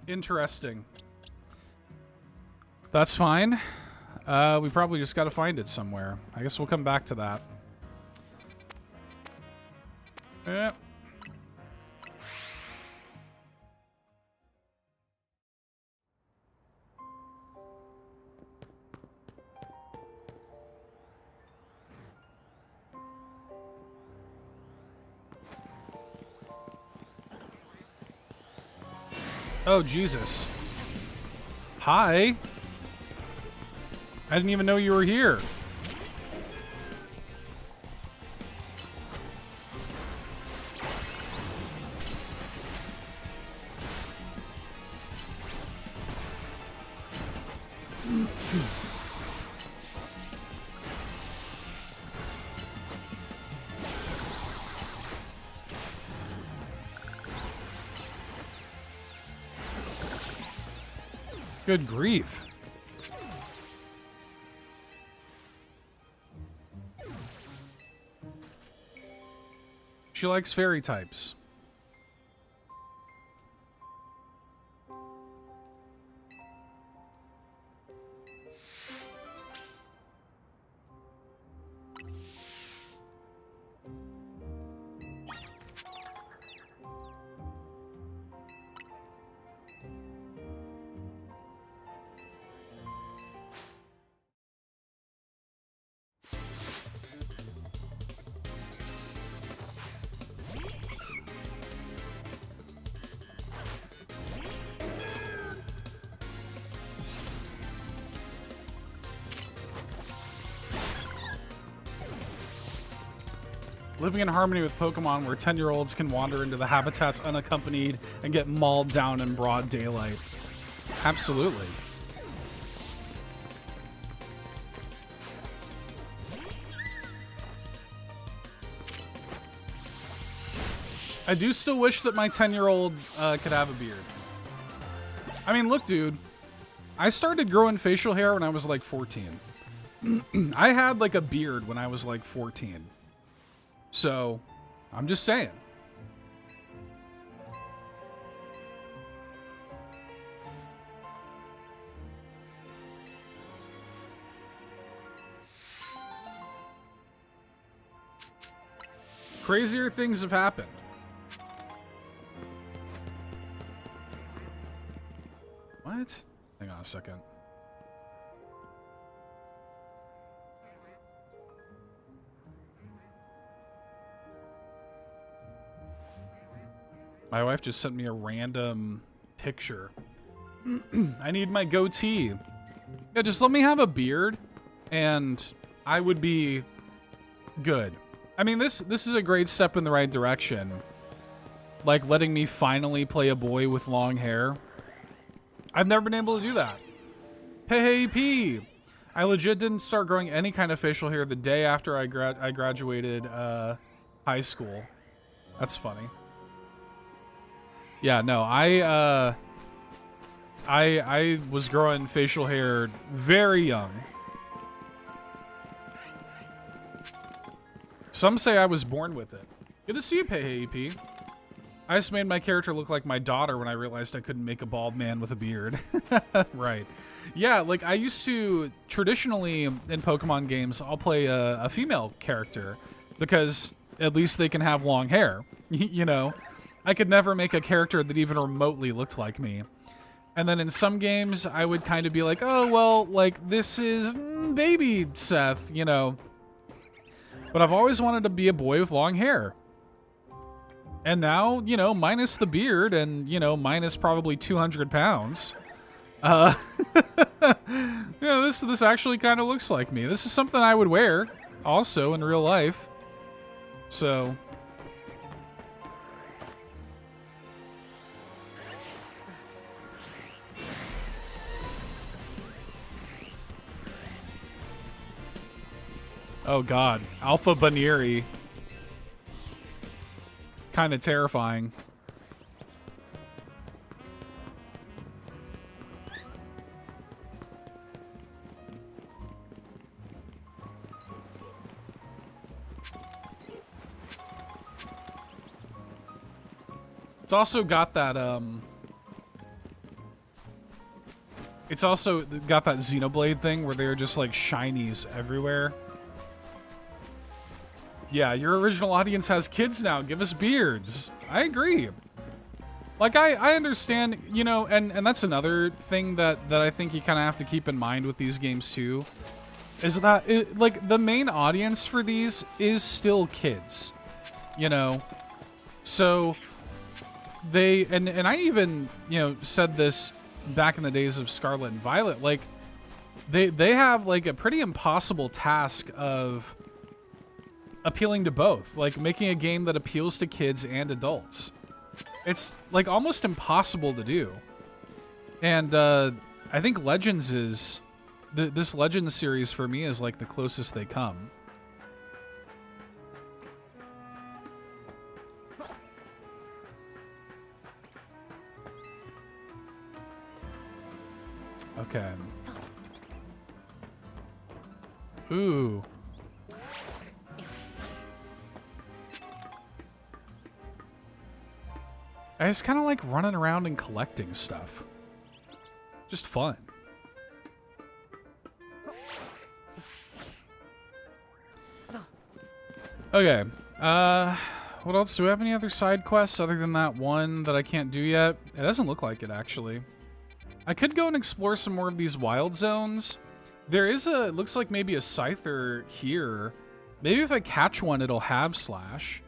Interesting. That's fine. We probably just gotta find it somewhere. I guess we'll come back to that. Yeah. Oh, Jesus. Hi. I didn't even know you were here. Good grief. She likes fairy types. Living in harmony with Pokemon where 10-year-olds can wander into the habitats unaccompanied and get mauled down in broad daylight. Absolutely. I do still wish that my 10-year-old could have a beard. I mean, look, dude. I started growing facial hair when I was like 14. I had like a beard when I was like 14. So, I'm just saying. Crazier things have happened. What? Hang on a second. My wife just sent me a random picture. I need my goatee. Yeah, just let me have a beard and I would be good. I mean, this is a great step in the right direction. Like letting me finally play a boy with long hair. I've never been able to do that. Hey, P. I legit didn't start growing any kind of facial hair the day after I graduated high school. That's funny. Yeah, no, I was growing facial hair very young. Some say I was born with it. Good to see you, Hey AP. I just made my character look like my daughter when I realized I couldn't make a bald man with a beard. Right. Yeah, like I used to, traditionally in Pokemon games, I'll play a female character because at least they can have long hair, you know? I could never make a character that even remotely looked like me. And then in some games, I would kind of be like, oh, well, like, this is baby Seth, you know. But I've always wanted to be a boy with long hair. And now, you know, minus the beard and, you know, minus probably 200 pounds. Yeah, this actually kind of looks like me. This is something I would wear also in real life. So... Oh god, Alpha Baneri. Kind of terrifying. It's also got that it's also got that Xenoblade thing where they're just like shinies everywhere. Yeah, your original audience has kids now. Give us beards. I agree. Like, I understand, you know, and that's another thing that I think you kind of have to keep in mind with these games, too. Is that, like, the main audience for these is still kids. You know? So, they and I even, you know, said this back in the days of Scarlet and Violet, like they have like a pretty impossible task of appealing to both, like making a game that appeals to kids and adults. It's like almost impossible to do. And I think Legends is this Legends series for me is like the closest they come. Okay. Ooh. I just kind of like running around and collecting stuff. Just fun. Okay. What else? Do we have any other side quests other than that one that I can't do yet? It doesn't look like it, actually. I could go and explore some more of these wild zones. There is it looks like maybe a Scyther here. Maybe if I catch one, it'll have Slash.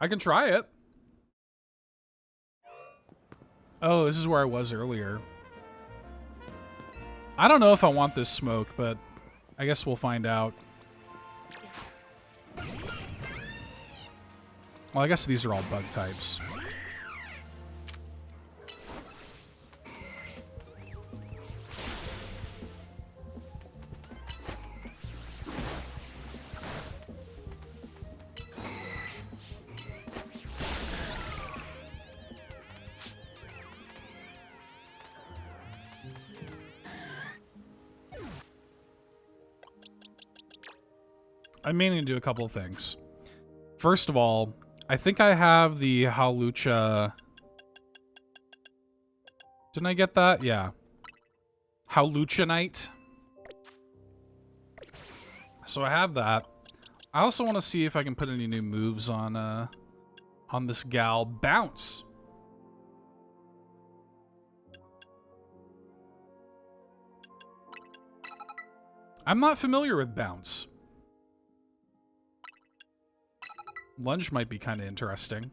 I can try it. Oh, this is where I was earlier. I don't know if I want this smoke, but I guess we'll find out. Well, I guess these are all bug types. I may need to do a couple of things. First of all, I think I have the Hawlucha. Didn't I get that? Yeah. Hawluchanite. So I have that. I also want to see if I can put any new moves on this gal. Bounce. I'm not familiar with Bounce. Lunge might be kind of interesting.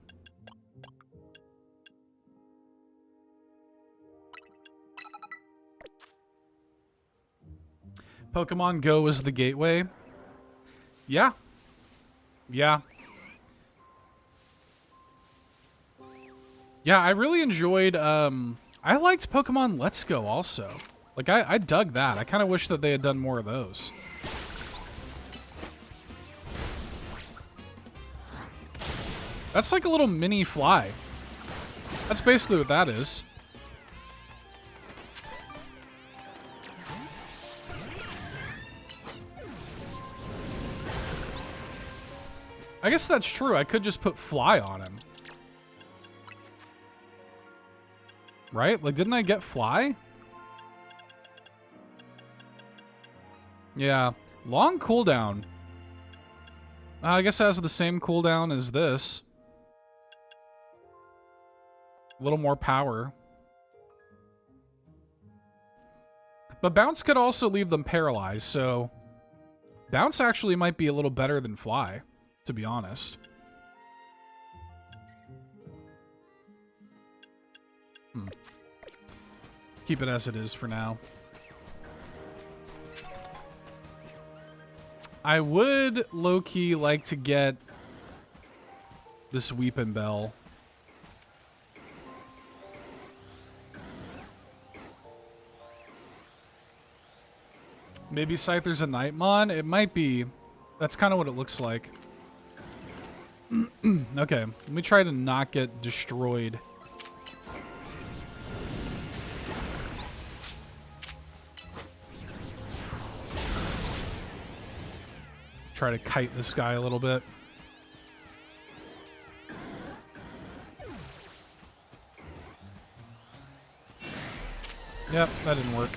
Pokemon Go is the gateway. Yeah. Yeah. Yeah, I really enjoyed, I liked Pokemon Let's Go also. Like, I dug that. I kind of wish that they had done more of those. That's like a little mini fly. That's basically what that is. I guess that's true. I could just put fly on him. Right? Like, didn't I get fly? Yeah. Long cooldown. I guess it has the same cooldown as this. A little more power. But Bounce could also leave them paralyzed, so Bounce actually might be a little better than Fly, to be honest. Keep it as it is for now. I would low-key like to get this Weepin' Bell. Maybe Scyther's a Nightmon? It might be. That's kind of what it looks like. Okay, let me try to not get destroyed. Try to kite this guy a little bit. Yep, that didn't work.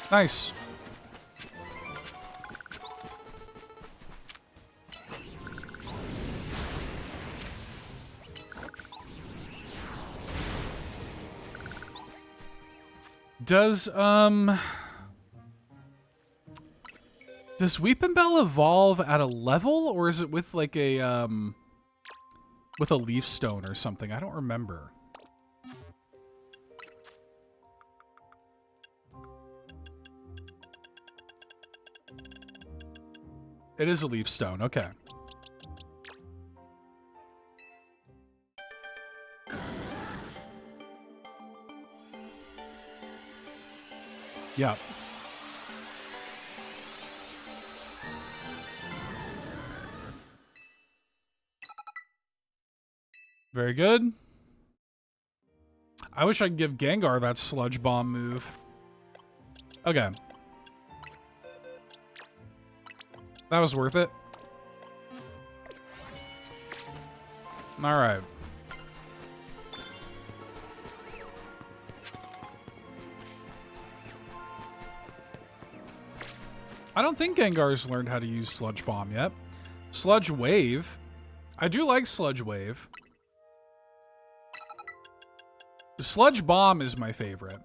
Nice. Does Weepin' Bell evolve at a level, or is it with like a with a leaf stone or something? I don't remember. It is a leaf stone, okay. Yeah. Very good. I wish I could give Gengar that Sludge Bomb move. Okay. That was worth it. All right. I don't think Gengar's learned how to use Sludge Bomb yet. Sludge Wave. I do like Sludge Wave. The Sludge Bomb is my favorite.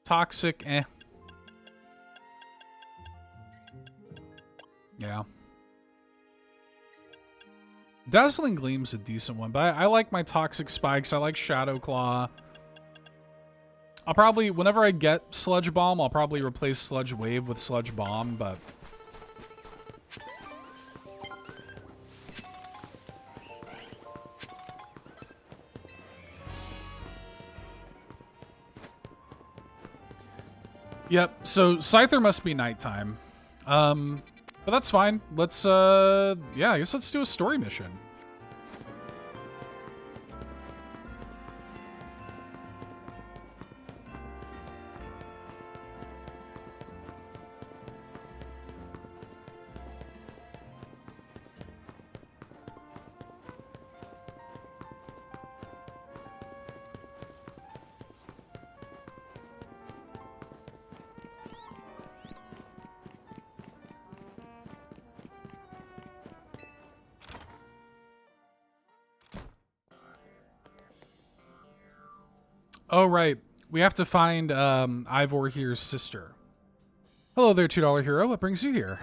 Toxic, eh. Yeah. Dazzling Gleam's a decent one, but I like my Toxic Spikes. I like Shadow Claw. I'll probably, whenever I get Sludge Bomb, I'll probably replace Sludge Wave with Sludge Bomb, but... Yep, so Scyther must be nighttime. But that's fine. Let's, yeah, I guess let's do a story mission. Oh, right. We have to find Ivor here's sister. Hello there, $2 hero. What brings you here?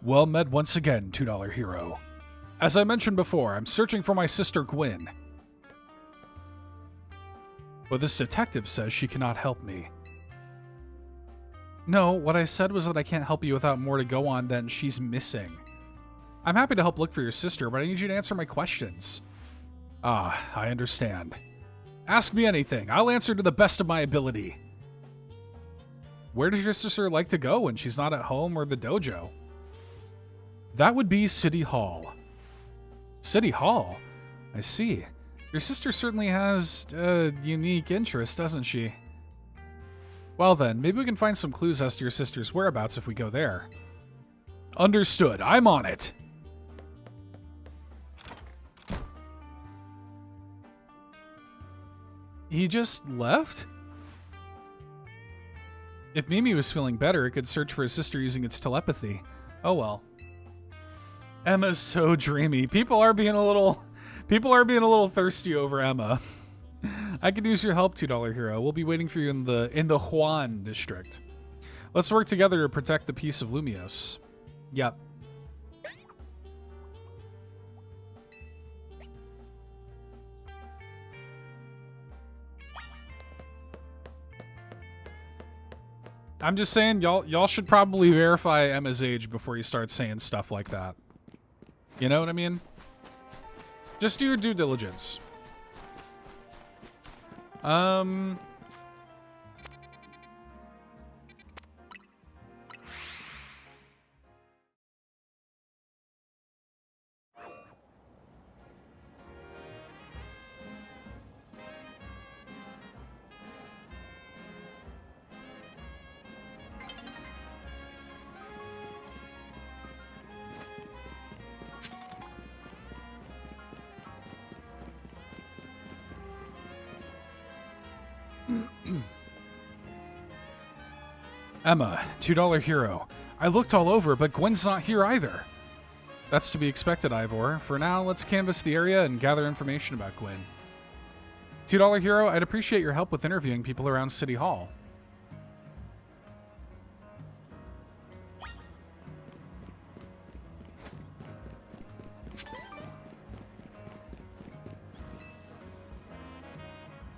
Well met once again, $2 hero. As I mentioned before, I'm searching for my sister Gwyn. But this detective says she cannot help me. No, what I said was that I can't help you without more to go on than she's missing. I'm happy to help look for your sister, but I need you to answer my questions. Ah, I understand. Ask me anything. I'll answer to the best of my ability. Where does your sister like to go when she's not at home or the dojo? That would be City Hall. City Hall? I see. Your sister certainly has a unique interest, doesn't she? Well then, maybe we can find some clues as to your sister's whereabouts if we go there. Understood. I'm on it. He just left? If Mimi was feeling better, it could search for his sister using its telepathy. Oh well. Emma's so dreamy. People are being a little thirsty over Emma. I could use your help, $2 hero. We'll be waiting for you in the Huan district. Let's work together to protect the peace of Lumios. Yep. I'm just saying, y'all should probably verify Emma's age before you start saying stuff like that. You know what I mean? Just do your due diligence. Emma, $2 hero. I looked all over, but Gwen's not here either. That's to be expected, Ivor. For now, let's canvass the area and gather information about Gwen. $2 hero, I'd appreciate your help with interviewing people around City Hall.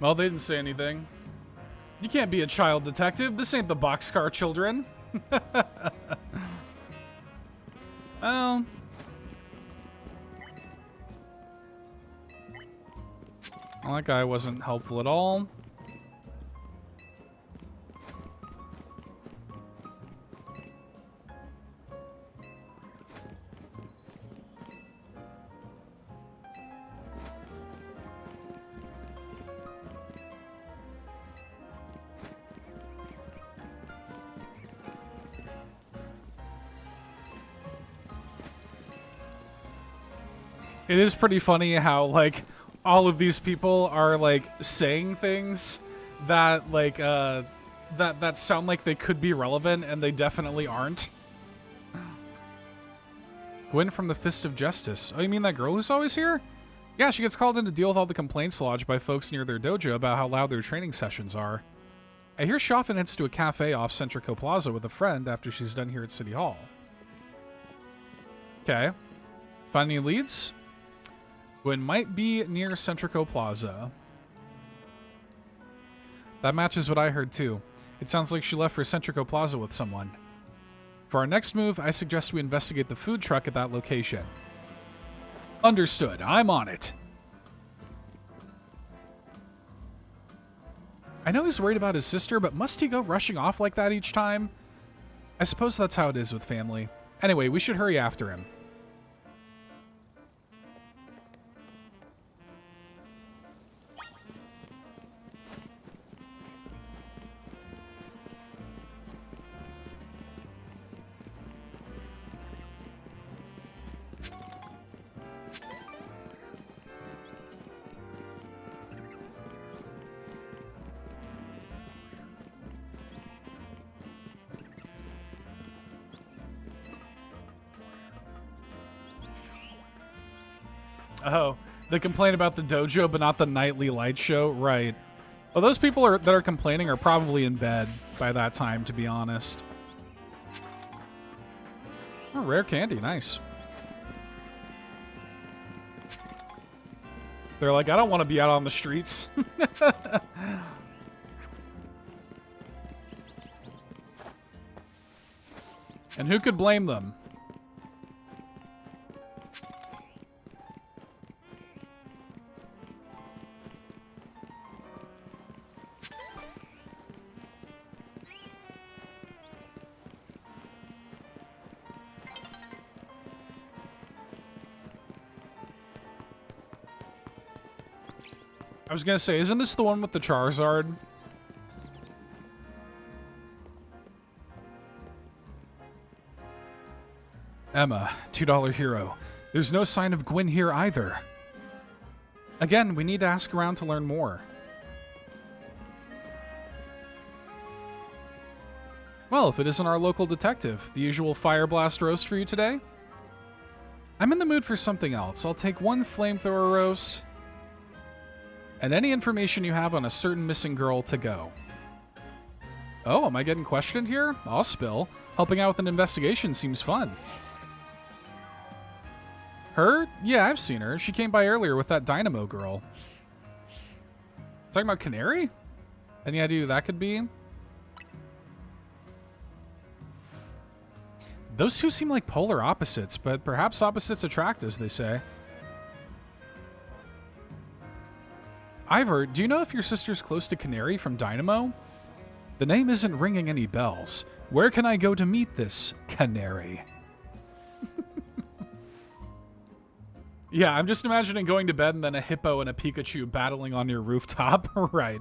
Well, they didn't say anything. You can't be a child detective. This ain't the Boxcar Children. Well... Well, that guy wasn't helpful at all. It is pretty funny how, like, all of these people are, like, saying things that, like, that sound like they could be relevant, and they definitely aren't. Gwen from the Fist of Justice. Oh, you mean that girl who's always here? Yeah, she gets called in to deal with all the complaints lodged by folks near their dojo about how loud their training sessions are. I hear she often heads to a cafe off Centrico Plaza with a friend after she's done here at City Hall. Okay. Find any leads? Gwen might be near Centrico Plaza. That matches what I heard too. It sounds like she left for Centrico Plaza with someone. For our next move, I suggest we investigate the food truck at that location. Understood. I'm on it. I know he's worried about his sister, but must he go rushing off like that each time? I suppose that's how it is with family. Anyway, we should hurry after him. Oh, they complain about the dojo, but not the nightly light show? Right. Well, those people that are complaining are probably in bed by that time, to be honest. Oh, rare candy. Nice. They're like, I don't want to be out on the streets. And who could blame them? I was gonna say, isn't this the one with the Charizard? Emma, $2 hero. There's no sign of Gwen here either. Again, we need to ask around to learn more. Well, if it isn't our local detective, the usual fire blast roast for you today? I'm in the mood for something else. I'll take one flamethrower roast. And any information you have on a certain missing girl to go. Oh, am I getting questioned here? I'll spill. Helping out with an investigation seems fun. Her? Yeah, I've seen her. She came by earlier with that Dynamo girl. Talking about Canary? Any idea who that could be? Those two seem like polar opposites, but perhaps opposites attract, as they say. Ivor, do you know if your sister's close to Canary from Dynamo? The name isn't ringing any bells. Where can I go to meet this Canary? Yeah, I'm just imagining going to bed and then a hippo and a Pikachu battling on your rooftop. Right.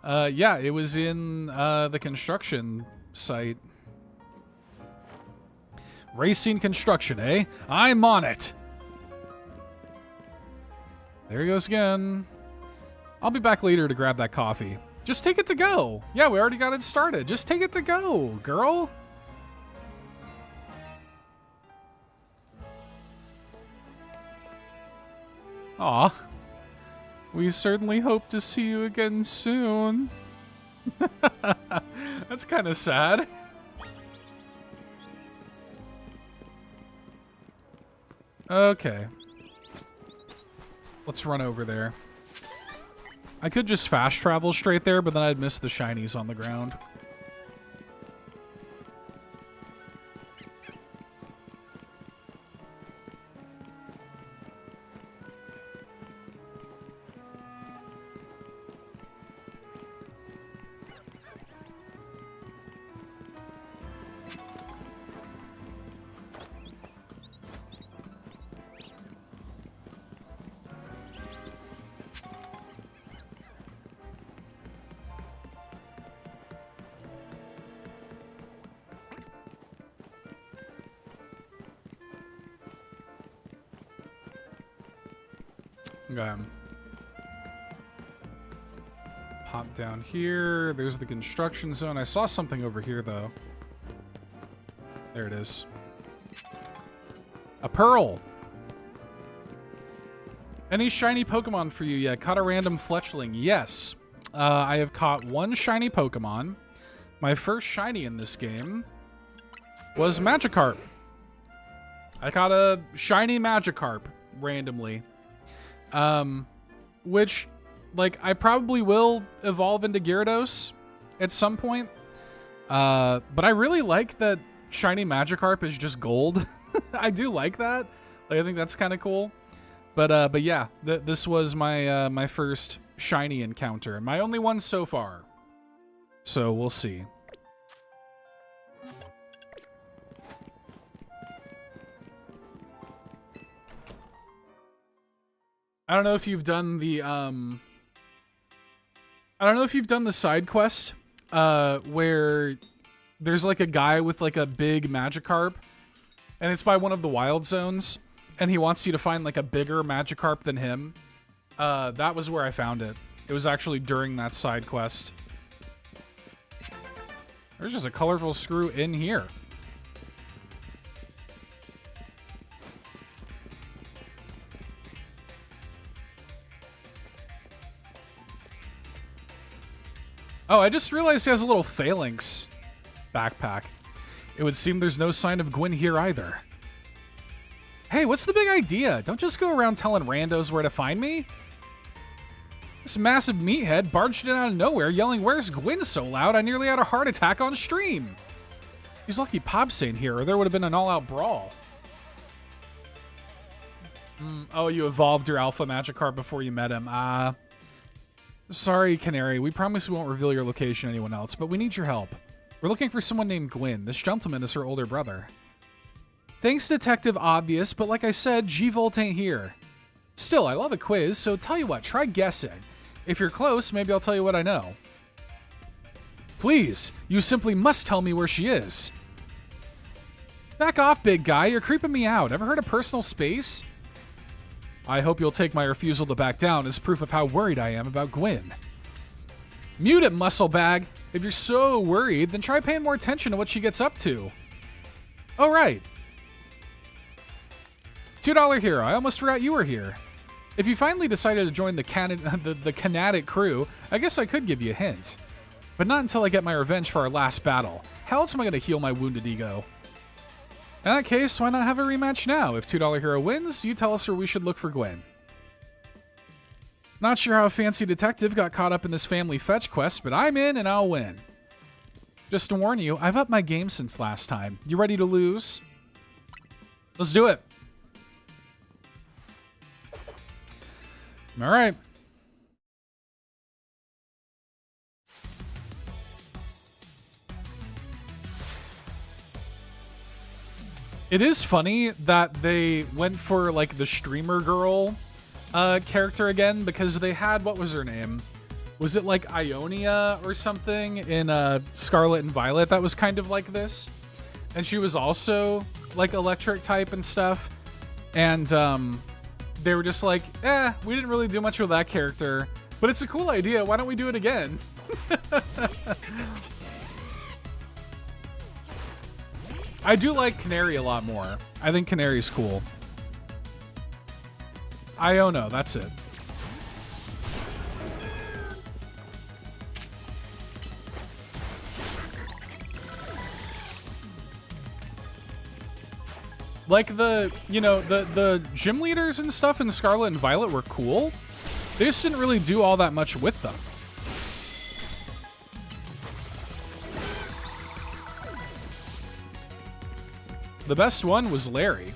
Yeah, it was in the construction site. Racing construction, eh? I'm on it! There he goes again. I'll be back later to grab that coffee. Just take it to go. Yeah, we already got it started. Just take it to go, girl. Aw. We certainly hope to see you again soon. That's kind of sad. Okay. Let's run over there. I could just fast travel straight there, but then I'd miss the shinies on the ground. Okay. Pop down here. There's the construction zone. I saw something over here, though. There it is. A pearl. Any shiny Pokemon for you yet? Caught a random fletchling. Yes. I have caught one shiny Pokemon. My first shiny in this game was Magikarp. I caught a shiny Magikarp randomly. Which, like, I probably will evolve into Gyarados at some point. But I really like that shiny Magikarp is just gold. I do like that. Like, I think that's kind of cool. But yeah, this was my my first shiny encounter, my only one so far. So we'll see. I don't know if you've done the side quest where there's like a guy with like a big Magikarp, and it's by one of the wild zones, and he wants you to find like a bigger Magikarp than him. That was where I found it. It was actually during that side quest. There's just a colorful screw in here. Oh, I just realized he has a little phalanx backpack. It would seem there's no sign of Gwyn here either. Hey, what's the big idea? Don't just go around telling randos where to find me. This massive meathead barged in out of nowhere yelling, "Where's Gwyn?" so loud I nearly had a heart attack on stream. He's lucky Pops ain't here, or there would have been an all-out brawl. Oh, you evolved your Alpha Magikarp before you met him. Sorry, Canary. We promise we won't reveal your location to anyone else, but we need your help. We're looking for someone named Gwyn. This gentleman is her older brother. Thanks, Detective Obvious, but like I said, G-Volt ain't here. Still, I love a quiz, so tell you what, try guessing. If you're close, maybe I'll tell you what I know. Please, you simply must tell me where she is. Back off, big guy. You're creeping me out. Ever heard of personal space? I hope you'll take my refusal to back down as proof of how worried I am about Gwyn. Mute it, muscle bag. If you're so worried, then try paying more attention to what she gets up to. Oh, right. $2 hero. I almost forgot you were here. If you finally decided to join the Canatic crew, I guess I could give you a hint. But not until I get my revenge for our last battle. How else am I going to heal my wounded ego? In that case, why not have a rematch now? If $2 hero wins, you tell us where we should look for Gwyn. Not sure how a fancy detective got caught up in this family fetch quest, but I'm in and I'll win. Just to warn you, I've upped my game since last time. You ready to lose? Let's do it. All right. It is funny that they went for like the streamer girl character again, because they had, what was her name? Was it like Ionia or something in Scarlet and Violet that was kind of like this? And she was also like electric type and stuff. And they were just like, we didn't really do much with that character, but it's a cool idea. Why don't we do it again? I do like Canary a lot more. I think Canary's cool. Iono, that's it. Like the gym leaders and stuff in Scarlet and Violet were cool. They just didn't really do all that much with them. The best one was Larry.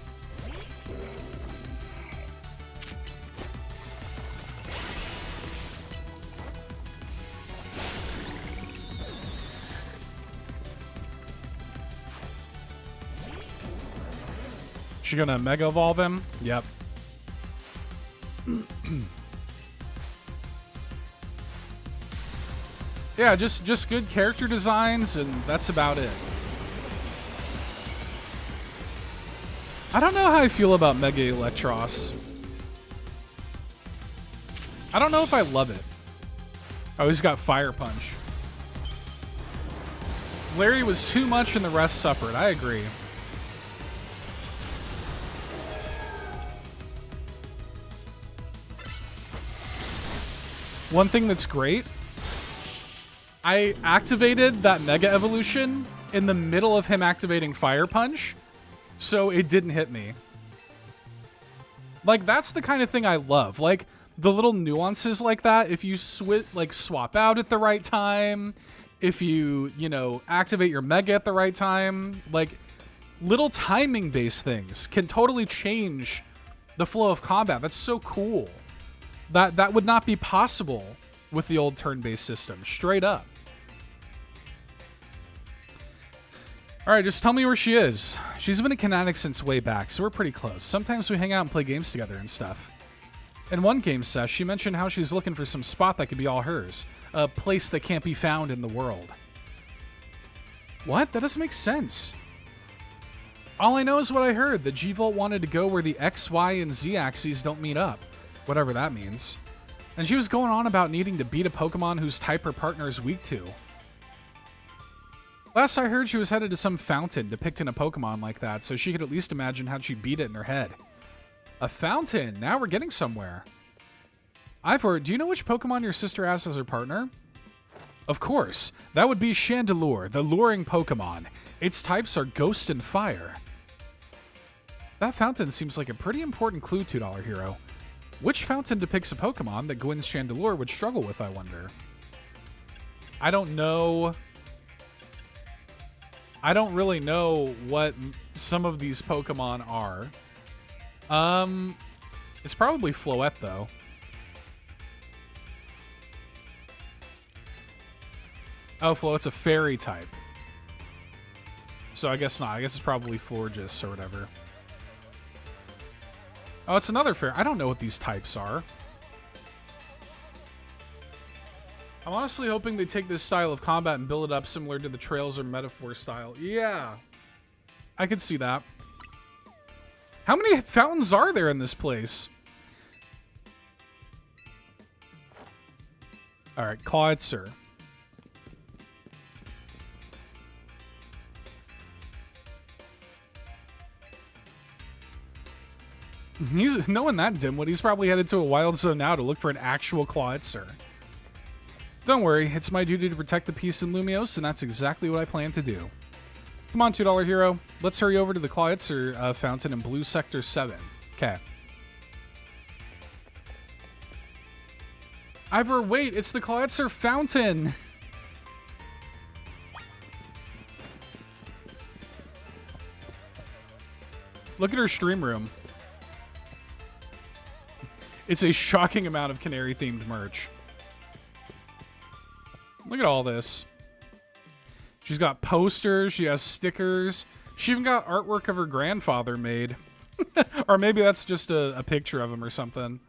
She gonna Mega Evolve him? Yep. Yeah, just good character designs, and that's about it. I don't know how I feel about Mega Electros. I don't know if I love it. Oh, he's got Fire Punch. Larry was too much and the rest suffered. I agree. One thing that's great, I activated that Mega Evolution in the middle of him activating Fire Punch, so it didn't hit me. Like, that's the kind of thing I love. Like, the little nuances like that, if you swap out at the right time, if you activate your Mega at the right time, like, little timing-based things can totally change the flow of combat. That's so cool. That would not be possible with the old turn-based system, straight up. All right, just tell me where she is. She's been a Kinetic since way back, so we're pretty close. Sometimes we hang out and play games together and stuff. In one game sesh, she mentioned how she's looking for some spot that could be all hers. A place that can't be found in the world. What? That doesn't make sense. All I know is what I heard, that G-Volt wanted to go where the X, Y, and Z axes don't meet up. Whatever that means. And she was going on about needing to beat a Pokemon whose type her partner is weak to. Last I heard, she was headed to some fountain depicting a Pokemon like that, so she could at least imagine how she'd beat it in her head. A fountain! Now we're getting somewhere. Ivor, do you know which Pokemon your sister has as her partner? Of course. That would be Chandelure, the luring Pokemon. Its types are Ghost and Fire. That fountain seems like a pretty important clue, $2 Hero. Which fountain depicts a Pokemon that Gwyn's Chandelure would struggle with, I wonder? I don't know. I don't really know what some of these Pokemon are. It's probably Floette, though. Oh, Floette's a fairy type. So I guess not. I guess it's probably Florges or whatever. Oh, it's another fairy. I don't know what these types are. I'm honestly hoping they take this style of combat and build it up similar to the Trails or Metaphor style. Yeah. I could see that. How many fountains are there in this place? Alright, Clawitzer. Knowing that dimwit, he's probably headed to a wild zone now to look for an actual Clawitzer. Don't worry, it's my duty to protect the peace in Lumiose, and that's exactly what I plan to do. Come on, $2 Hero. Let's hurry over to the Clawitzer fountain in Blue Sector 7. Okay. Ivor, wait, it's the Clawitzer fountain! Look at her stream room. It's a shocking amount of Canary-themed merch. Look at all this. She's got posters. She has stickers. She even got artwork of her grandfather made. Or maybe that's just a picture of him or something.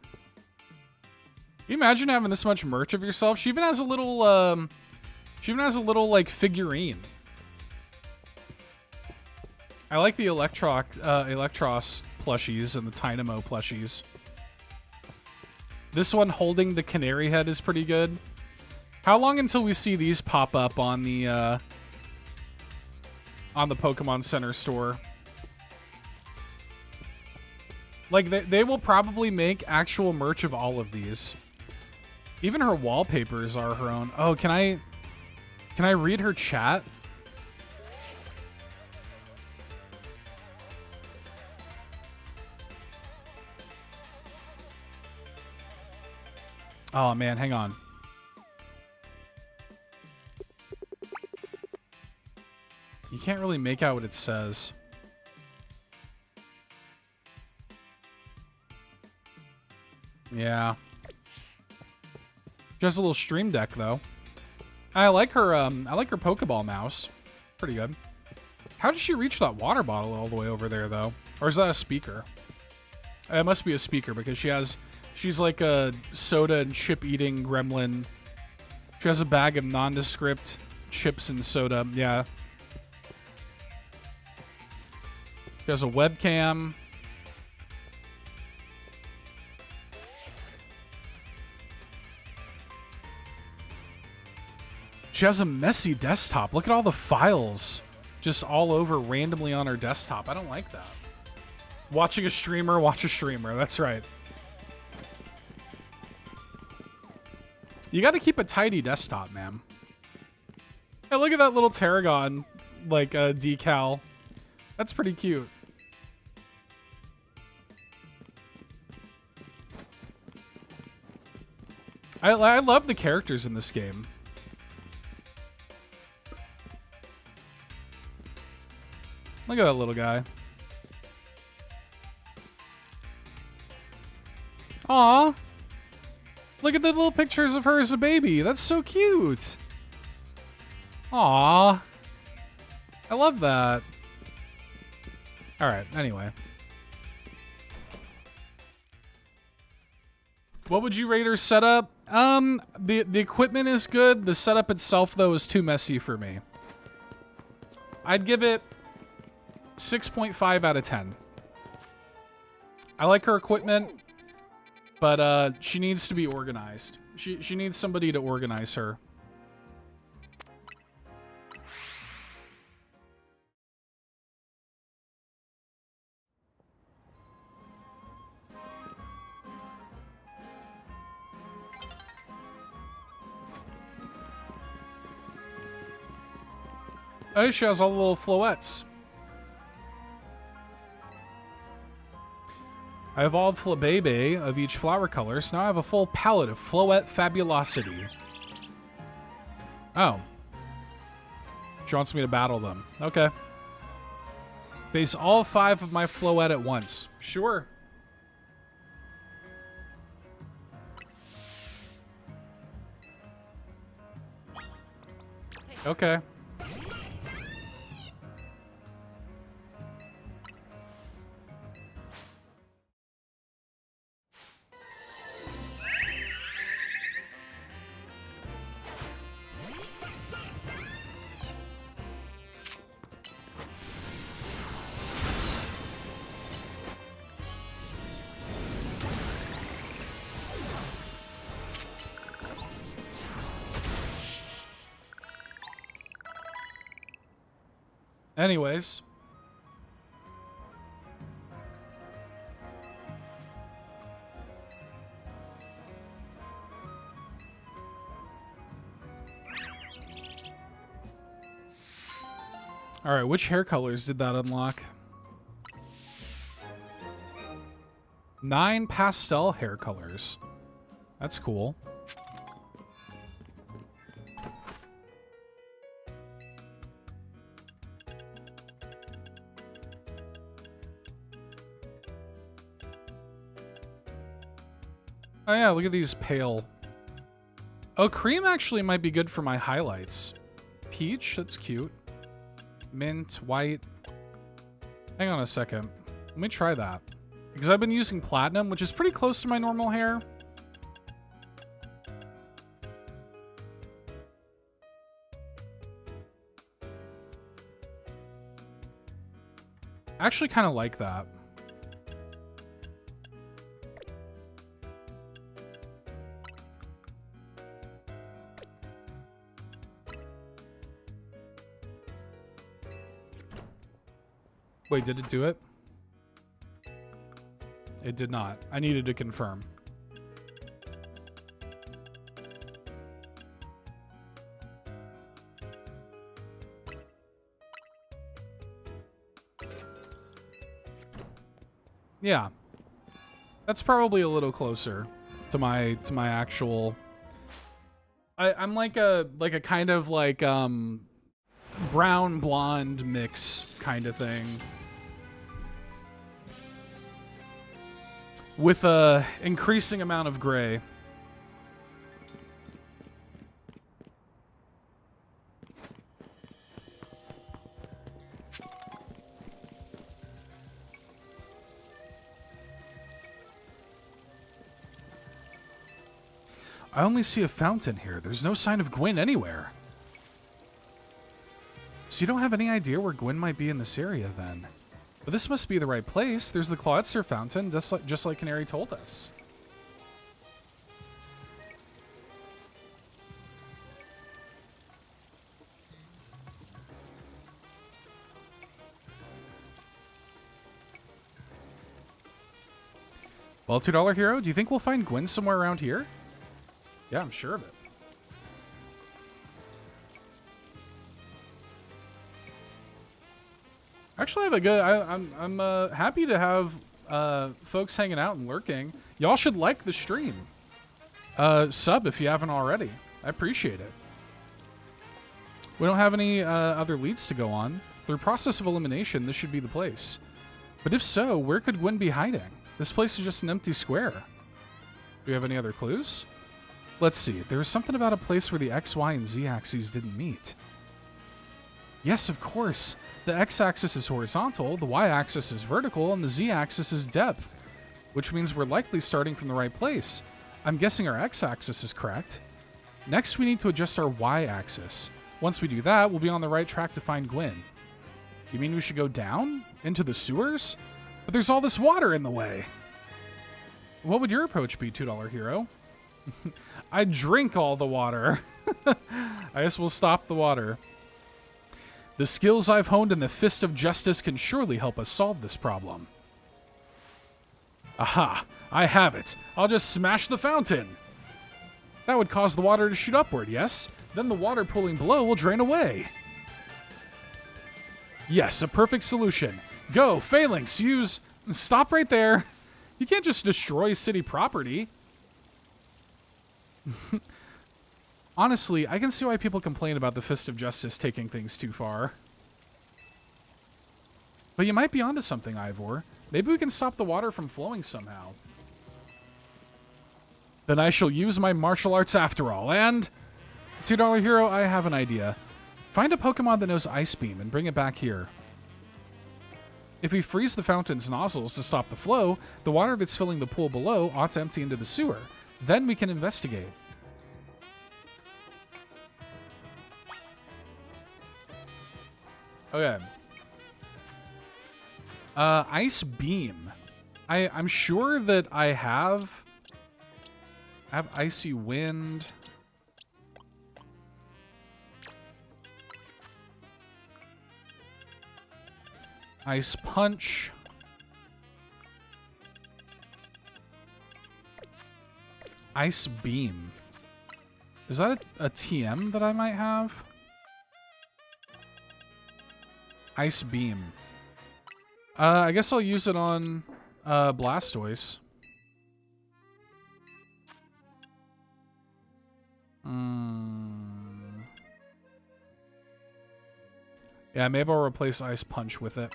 Can you imagine having this much merch of yourself? She even has a little, like, figurine. I like the Electros plushies and the Tynamo plushies. This one holding the canary head is pretty good. How long until we see these pop up on the Pokemon Center store? Like, they will probably make actual merch of all of these. Even her wallpapers are her own. Oh, can I read her chat? Oh, man, hang on. You can't really make out what it says. Yeah. She has a little stream deck, though. I like her Pokeball mouse. Pretty good. How did she reach that water bottle all the way over there, though? Or is that a speaker? It must be a speaker because she's like a soda and chip eating gremlin. She has a bag of nondescript chips and soda. Yeah. She has a webcam. She has a messy desktop. Look at all the files just all over randomly on her desktop. I don't like that. Watching a streamer, watch a streamer. That's right. You got to keep a tidy desktop, man. Hey, look at that little Tarragon, like, decal. That's pretty cute. I love the characters in this game. Look at that little guy. Aw. Look at the little pictures of her as a baby. That's so cute. Aw. I love that. Alright, anyway. What would you rate her setup? The equipment is good. The setup itself, though, is too messy for me. I'd give it 6.5 out of 10. I like her equipment, but she needs to be organized. She needs somebody to organize her. Oh, she has all the little floettes. I evolved Flabebe of each flower color, so now I have a full palette of Floette Fabulosity. Oh. She wants me to battle them. Okay. Face all 5 of my Floette at once. Sure. Okay. Anyways. All right, which hair colors did that unlock? 9 pastel hair colors. That's cool. Oh yeah, look at these pale. Oh, cream actually might be good for my highlights. Peach, that's cute. Mint, white. Hang on a second. Let me try that. Because I've been using platinum, which is pretty close to my normal hair. I actually kind of like that. Wait, did it do it? It did not. I needed to confirm. Yeah. That's probably a little closer to my actual. I'm like a kind of like brown blonde mix kind of thing. With a increasing amount of gray. I only see a fountain here. There's no sign of Gwyn anywhere. So you don't have any idea where Gwyn might be in this area, then? But this must be the right place. There's the Clawetzer fountain, just like Canary told us. Well, $2 Hero, do you think we'll find Gwyn somewhere around here? Yeah, I'm sure of it. Actually, I have a good. I'm happy to have folks hanging out and lurking. Y'all should like the stream. Sub if you haven't already. I appreciate it. We don't have any other leads to go on. Through process of elimination, this should be the place. But if so, where could Gwyn be hiding? This place is just an empty square. Do we have any other clues? Let's see. There was something about a place where the X, Y, and Z axes didn't meet. Yes, of course. The X-axis is horizontal, the Y-axis is vertical, and the Z-axis is depth, which means we're likely starting from the right place. I'm guessing our X-axis is correct. Next, we need to adjust our Y-axis. Once we do that, we'll be on the right track to find Gwyn. You mean we should go down? Into the sewers? But there's all this water in the way. What would your approach be, $2 Hero? I drink all the water. I guess we'll stop the water. The skills I've honed in the Fist of Justice can surely help us solve this problem. Aha! I have it. I'll just smash the fountain. That would cause the water to shoot upward, yes? Then the water pooling below will drain away. Yes, a perfect solution. Go, Phalanx, use... Stop right there. You can't just destroy city property. Honestly, I can see why people complain about the Fist of Justice taking things too far. But you might be onto something, Ivor. Maybe we can stop the water from flowing somehow. Then I shall use my martial arts after all, and... $2 Hero, I have an idea. Find a Pokemon that knows Ice Beam and bring it back here. If we freeze the fountain's nozzles to stop the flow, the water that's filling the pool below ought to empty into the sewer. Then we can investigate. Okay. Ice Beam. I'm sure that I have Icy Wind. Ice Punch. Ice Beam. Is that a TM that I might have? Ice Beam. I guess I'll use it on Blastoise. Yeah, maybe I'll replace Ice Punch with it.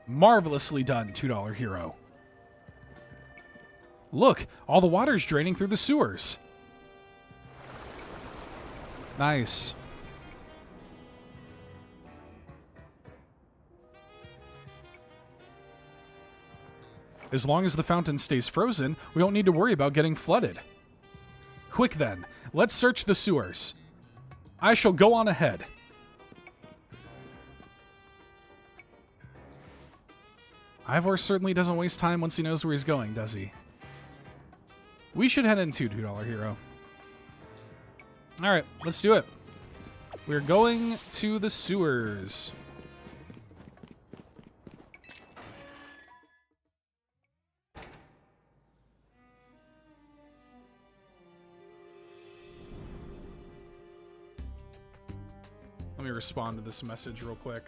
Marvelously done, $2 Hero. Look, all the water's draining through the sewers. Nice. As long as the fountain stays frozen, we don't need to worry about getting flooded. Quick then, let's search the sewers. I shall go on ahead. Ivor certainly doesn't waste time once he knows where he's going, does he? We should head into $2 Hero. All right, let's do it. We're going to the sewers. Let me respond to this message real quick.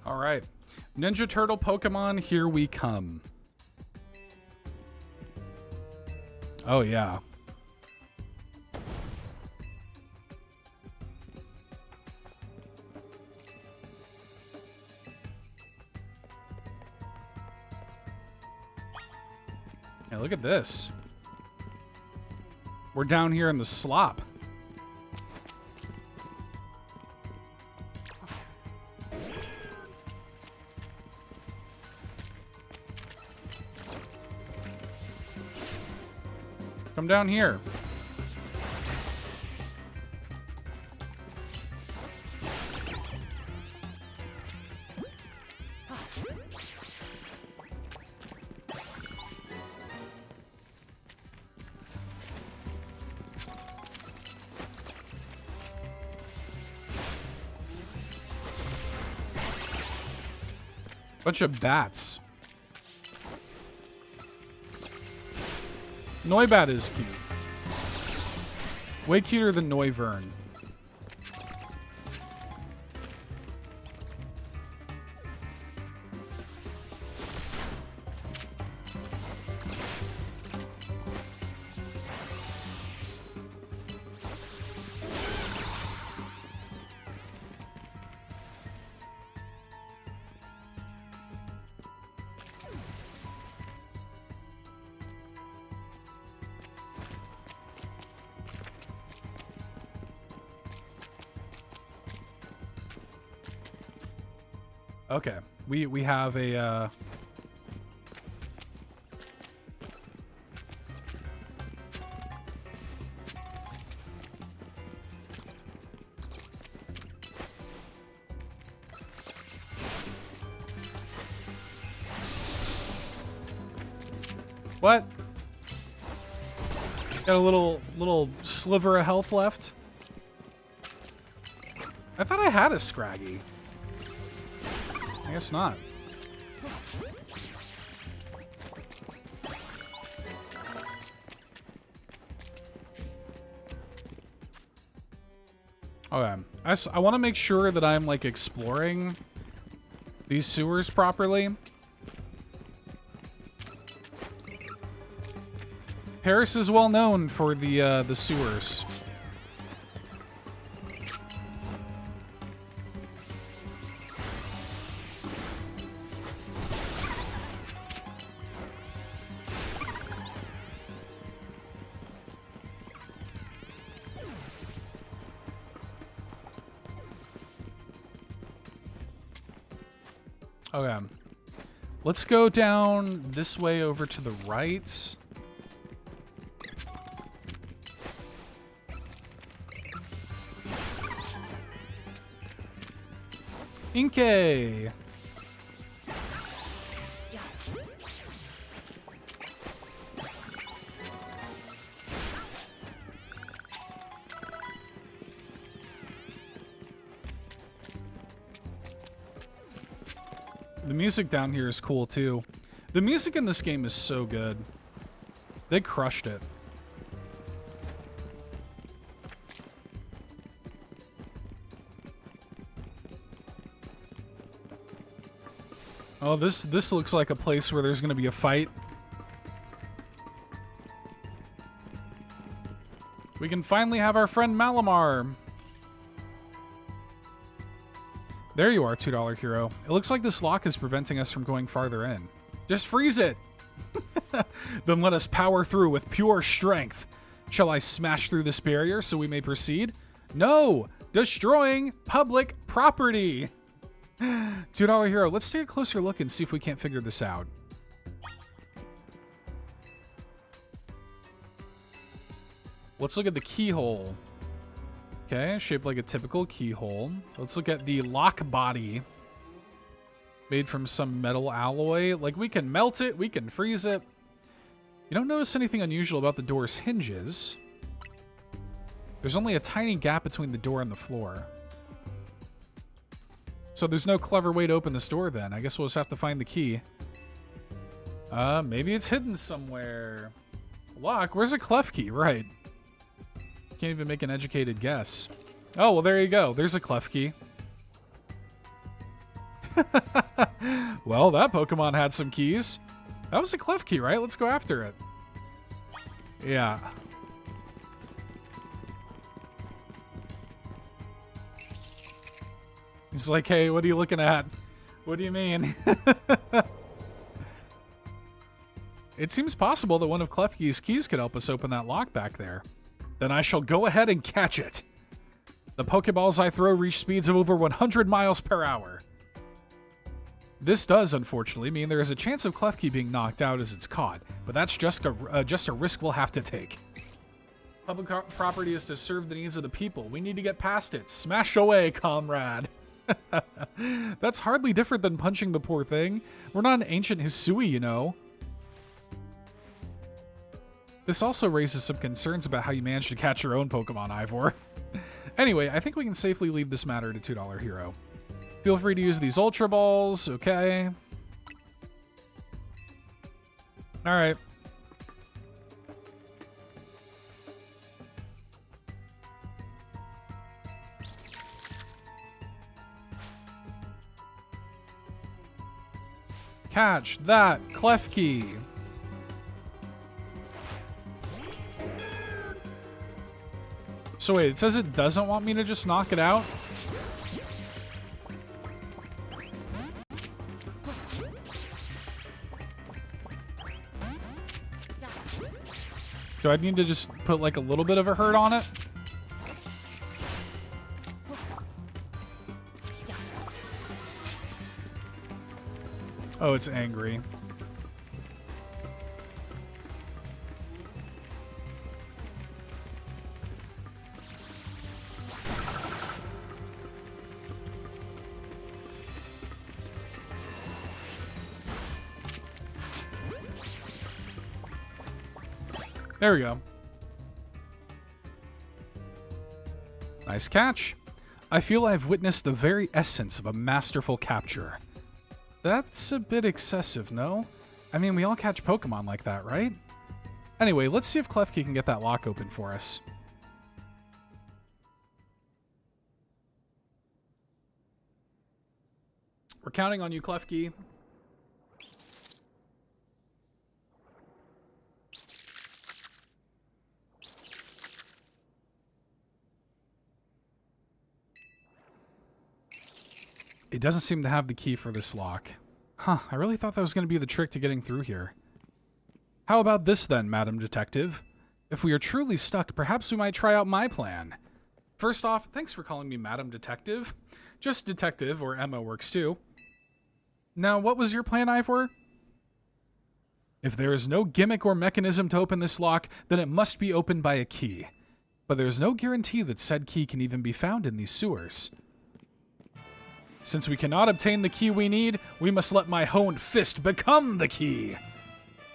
All right. Ninja Turtle Pokemon, here we come. Oh, yeah. Hey, look at this. We're down here in the slop. Come down here. Bunch of bats. Noibat is cute. Way cuter than Noivern. Okay, we have a what? Got a little sliver of health left. I thought I had a Scraggy. I guess not. Okay. I want to make sure that I'm, like, exploring these sewers properly. Paris is well known for the sewers. Okay. Let's go down this way over to the right. Inkay! The music down here is cool too. The music in this game is so good. They crushed it. Oh, this looks like a place where there's gonna be a fight. We can finally have our friend Malamar. There you are, $2 hero. It looks like this lock is preventing us from going farther in. Just freeze it! Then let us power through with pure strength. Shall I smash through this barrier so we may proceed? No! Destroying public property! $2 hero, let's take a closer look and see if we can't figure this out. Let's look at the keyhole. Okay, shaped like a typical keyhole. Let's look at the lock body. Made from some metal alloy. Like, we can melt it, we can freeze it. You don't notice anything unusual about the door's hinges. There's only a tiny gap between the door and the floor. So there's no clever way to open this door then. I guess we'll just have to find the key. Maybe it's hidden somewhere. Lock? Where's a clef key? Right. Can't even make an educated guess. Oh, well, there you go. There's a clef key. Well, that Pokemon had some keys. That was a clef key, right? Let's go after it. Yeah. He's like, hey, what are you looking at? What do you mean? It seems possible that one of Klefki's keys could help us open that lock back there. Then I shall go ahead and catch it. The Pokeballs I throw reach speeds of over 100 miles per hour. This does, unfortunately, mean there is a chance of Klefki being knocked out as it's caught, but that's just a risk we'll have to take. Public property is to serve the needs of the people. We need to get past it. Smash away, comrade. That's hardly different than punching the poor thing. We're not an ancient Hisui, you know. This also raises some concerns about how you managed to catch your own Pokemon, Ivor. Anyway, I think we can safely leave this matter to $2 hero. Feel free to use these Ultra Balls, okay? Alright. Catch that Klefki. So wait, it says it doesn't want me to just knock it out? Do I need to just put like a little bit of a hurt on it? Oh, it's angry. There we go. Nice catch. I feel I've witnessed the very essence of a masterful capture. That's a bit excessive, no? I mean, we all catch Pokemon like that, right? Anyway, let's see if Klefki can get that lock open for us. We're counting on you, Klefki. It doesn't seem to have the key for this lock. Huh, I really thought that was going to be the trick to getting through here. How about this then, Madam Detective? If we are truly stuck, perhaps we might try out my plan. First off, thanks for calling me Madam Detective. Just Detective, or Emma works too. Now, what was your plan, Ivor? If there is no gimmick or mechanism to open this lock, then it must be opened by a key. But there is no guarantee that said key can even be found in these sewers. Since we cannot obtain the key we need, we must let my honed fist become the key.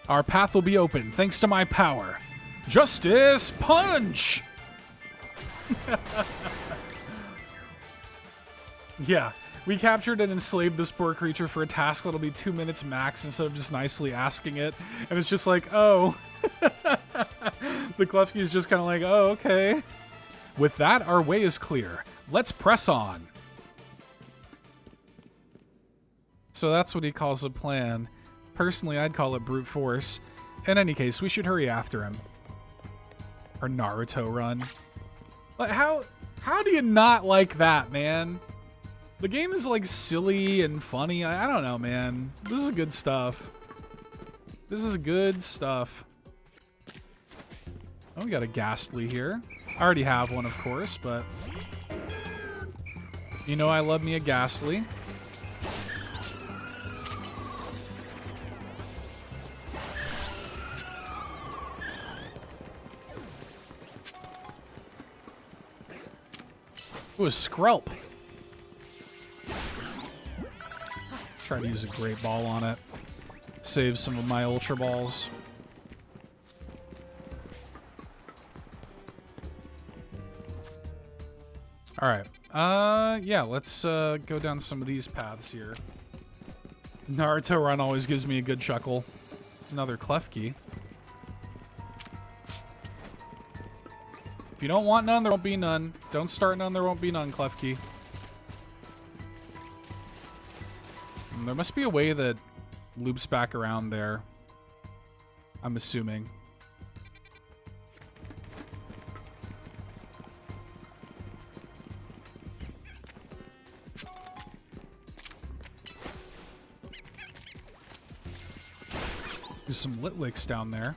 Our path will be open thanks to my power. Justice Punch! Yeah, We captured and enslaved this poor creature for a task that'll be 2 minutes max instead of just nicely asking it. And it's just like, oh. The Klefki is just kind of like, oh, okay. With that, our way is clear. Let's press on. So that's what he calls a plan. Personally, I'd call it brute force. In any case, we should hurry after him. Or Naruto run. Like, how do you not like that, man? The game is like silly and funny. I don't know, man. This is good stuff. This is good stuff. Oh, we got a Ghastly here. I already have one, of course, but you know I love me a Ghastly. Ooh, a Skrelp. Try to use a Great Ball on it. Save some of my Ultra Balls. Alright. Yeah, let's go down some of these paths here. Naruto Run always gives me a good chuckle. There's another Klefki. If you don't want none, there won't be none. Don't start none, there won't be none, Klefki. There must be a way that loops back around there. I'm assuming. There's some Litwicks down there.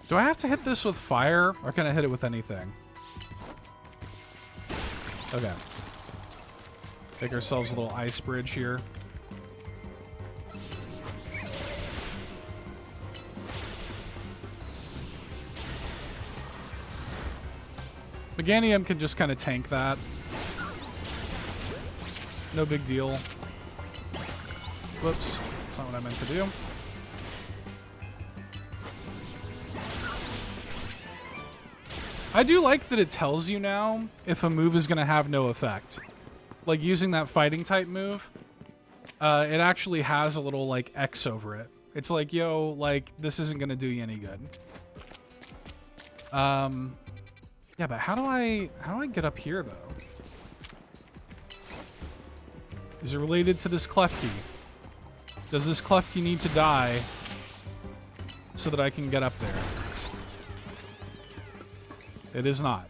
Do I have to hit this with fire, or can I hit it with anything? Okay. Make ourselves a little ice bridge here. Meganium can just kind of tank that. No big deal. Whoops. That's not what I meant to do. I do like that it tells you now if a move is going to have no effect. Like using that fighting type move, it actually has a little like X over it. It's like, yo, like this isn't going to do you any good. Yeah, but how do I get up here though? Is it related to this Klefki? Does this Klefki need to die so that I can get up there? It is not.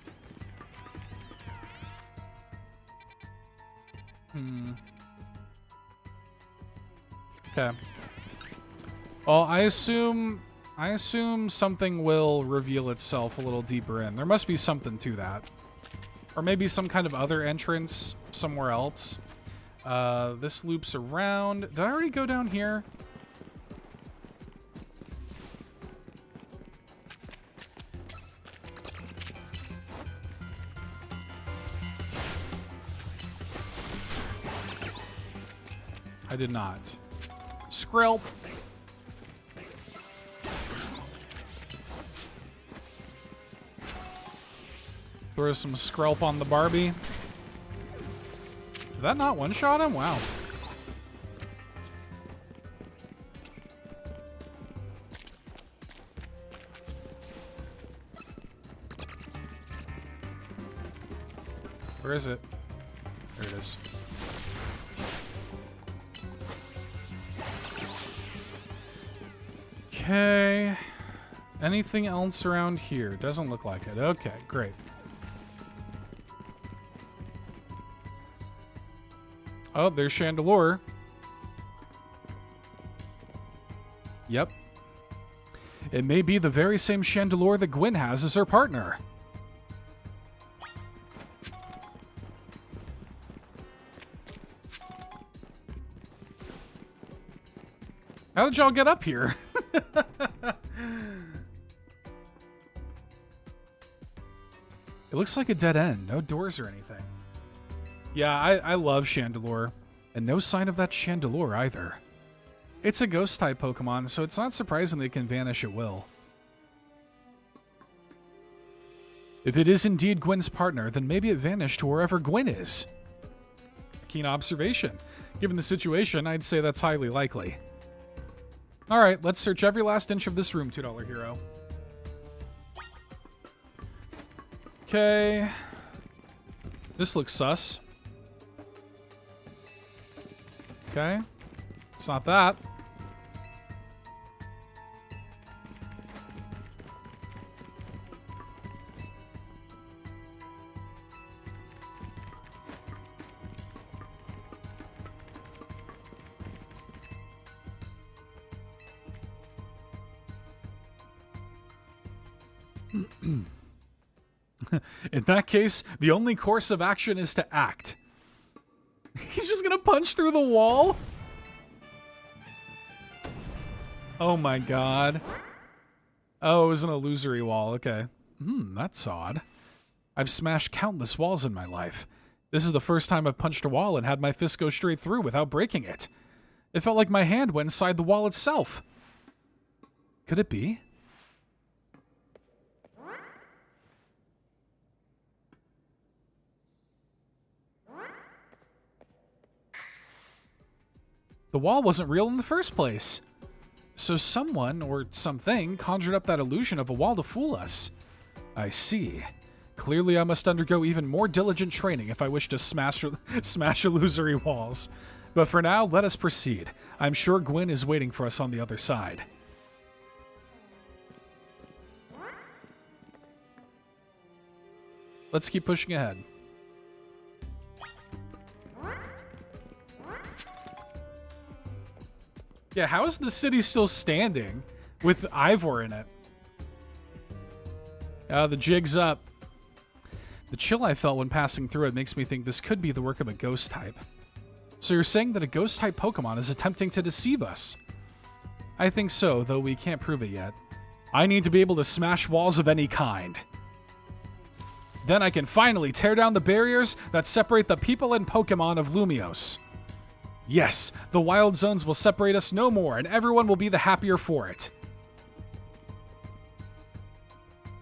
Okay. Well, I assume something will reveal itself a little deeper in. There must be something to that. Or maybe some kind of other entrance somewhere else. This loops around. Did I already go down here? I did not. Skrelp. Throw some Skrelp on the Barbie. Did that not one-shot him? Wow. Where is it? There it is. Okay. Anything else around here? Doesn't look like it. Okay, great. Oh, there's Chandelure. Yep. It may be the very same Chandelure that Gwen has as her partner. How did y'all get up here? It looks like a dead end. No doors or anything. Yeah, I love Chandelure. And no sign of that Chandelure either. It's a ghost-type Pokemon, so it's not surprising they can vanish at will. If it is indeed Gwen's partner, then maybe it vanished to wherever Gwen is. A keen observation. Given the situation, I'd say that's highly likely. Alright, let's search every last inch of this room, $2 hero. Okay. This looks sus. Okay. It's not that. In that case, the only course of action is to act. He's just gonna punch through the wall? Oh my god. Oh, it was an illusory wall. Okay. That's odd. I've smashed countless walls in my life. This is the first time I've punched a wall and had my fist go straight through without breaking it. It felt like my hand went inside the wall itself. Could it be? The wall wasn't real in the first place. So someone, or something, conjured up that illusion of a wall to fool us. I see. Clearly I must undergo even more diligent training if I wish to smash illusory walls. But for now, let us proceed. I'm sure Gwen is waiting for us on the other side. Let's keep pushing ahead. Yeah, how is the city still standing with Ivor in it? The jig's up. The chill I felt when passing through it makes me think this could be the work of a ghost type. So you're saying that a ghost type Pokemon is attempting to deceive us? I think so, though we can't prove it yet. I need to be able to smash walls of any kind. Then I can finally tear down the barriers that separate the people and Pokemon of Lumiose. Yes, the wild zones will separate us no more, and everyone will be the happier for it.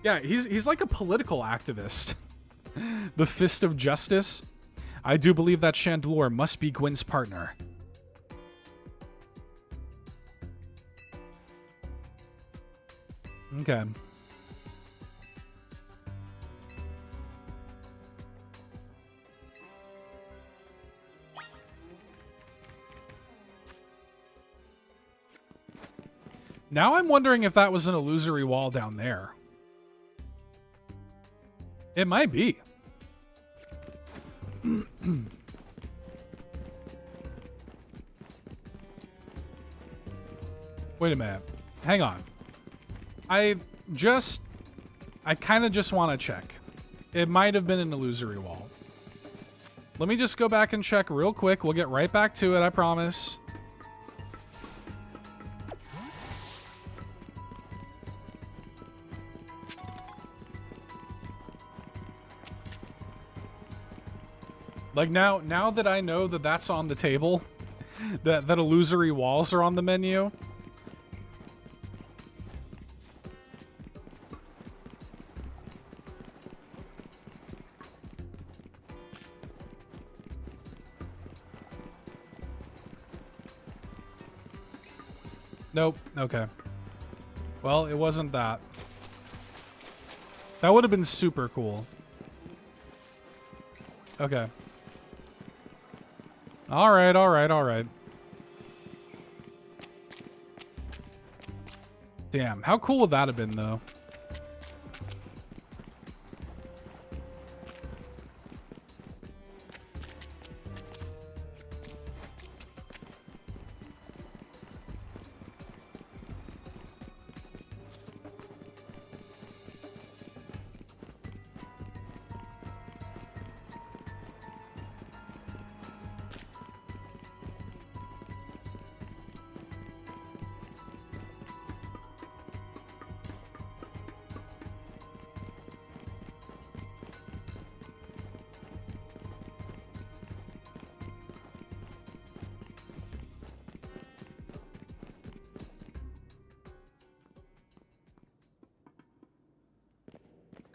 Yeah, he's like a political activist. The Fist of Justice. I do believe that Chandelure must be Gwen's partner. Okay. Now I'm wondering if that was an illusory wall down there. It might be. Wait a minute. Hang on. I kind of just want to check. It might have been an illusory wall. Let me just go back and check real quick. We'll get right back to it, I promise. Like now that I know that that's on the table, that illusory walls are on the menu. Nope. Okay. Well, it wasn't that. That would have been super cool. Okay. All right, all right, all right. Damn, how cool would that have been, though?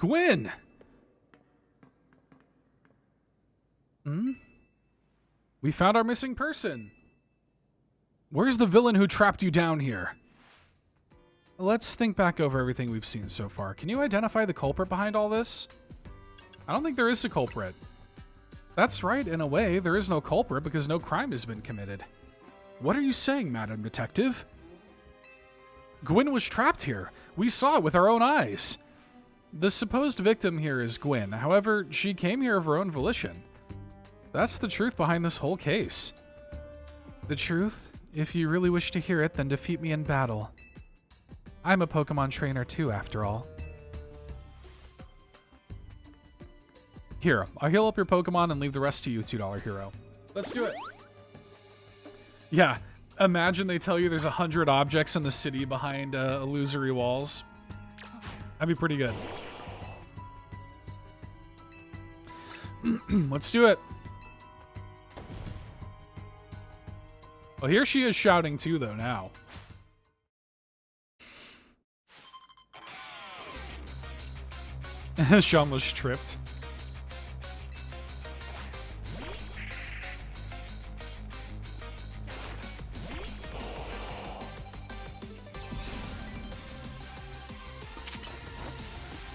Gwyn! We found our missing person. Where's the villain who trapped you down here? Let's think back over everything we've seen so far. Can you identify the culprit behind all this? I don't think there is a culprit. That's right, in a way, there is no culprit because no crime has been committed. What are you saying, Madam Detective? Gwyn was trapped here. We saw it with our own eyes. The supposed victim here is Gwyn. However, she came here of her own volition. That's the truth behind this whole case. The truth? If you really wish to hear it, then defeat me in battle. I'm a Pokemon trainer too, after all. Here, I'll heal up your Pokemon and leave the rest to you, $2 hero. Let's do it. Yeah, imagine they tell you there's 100 objects in the city behind illusory walls. That'd be pretty good. Let's do it. Well, here she is shouting too, though, now. Sean was tripped.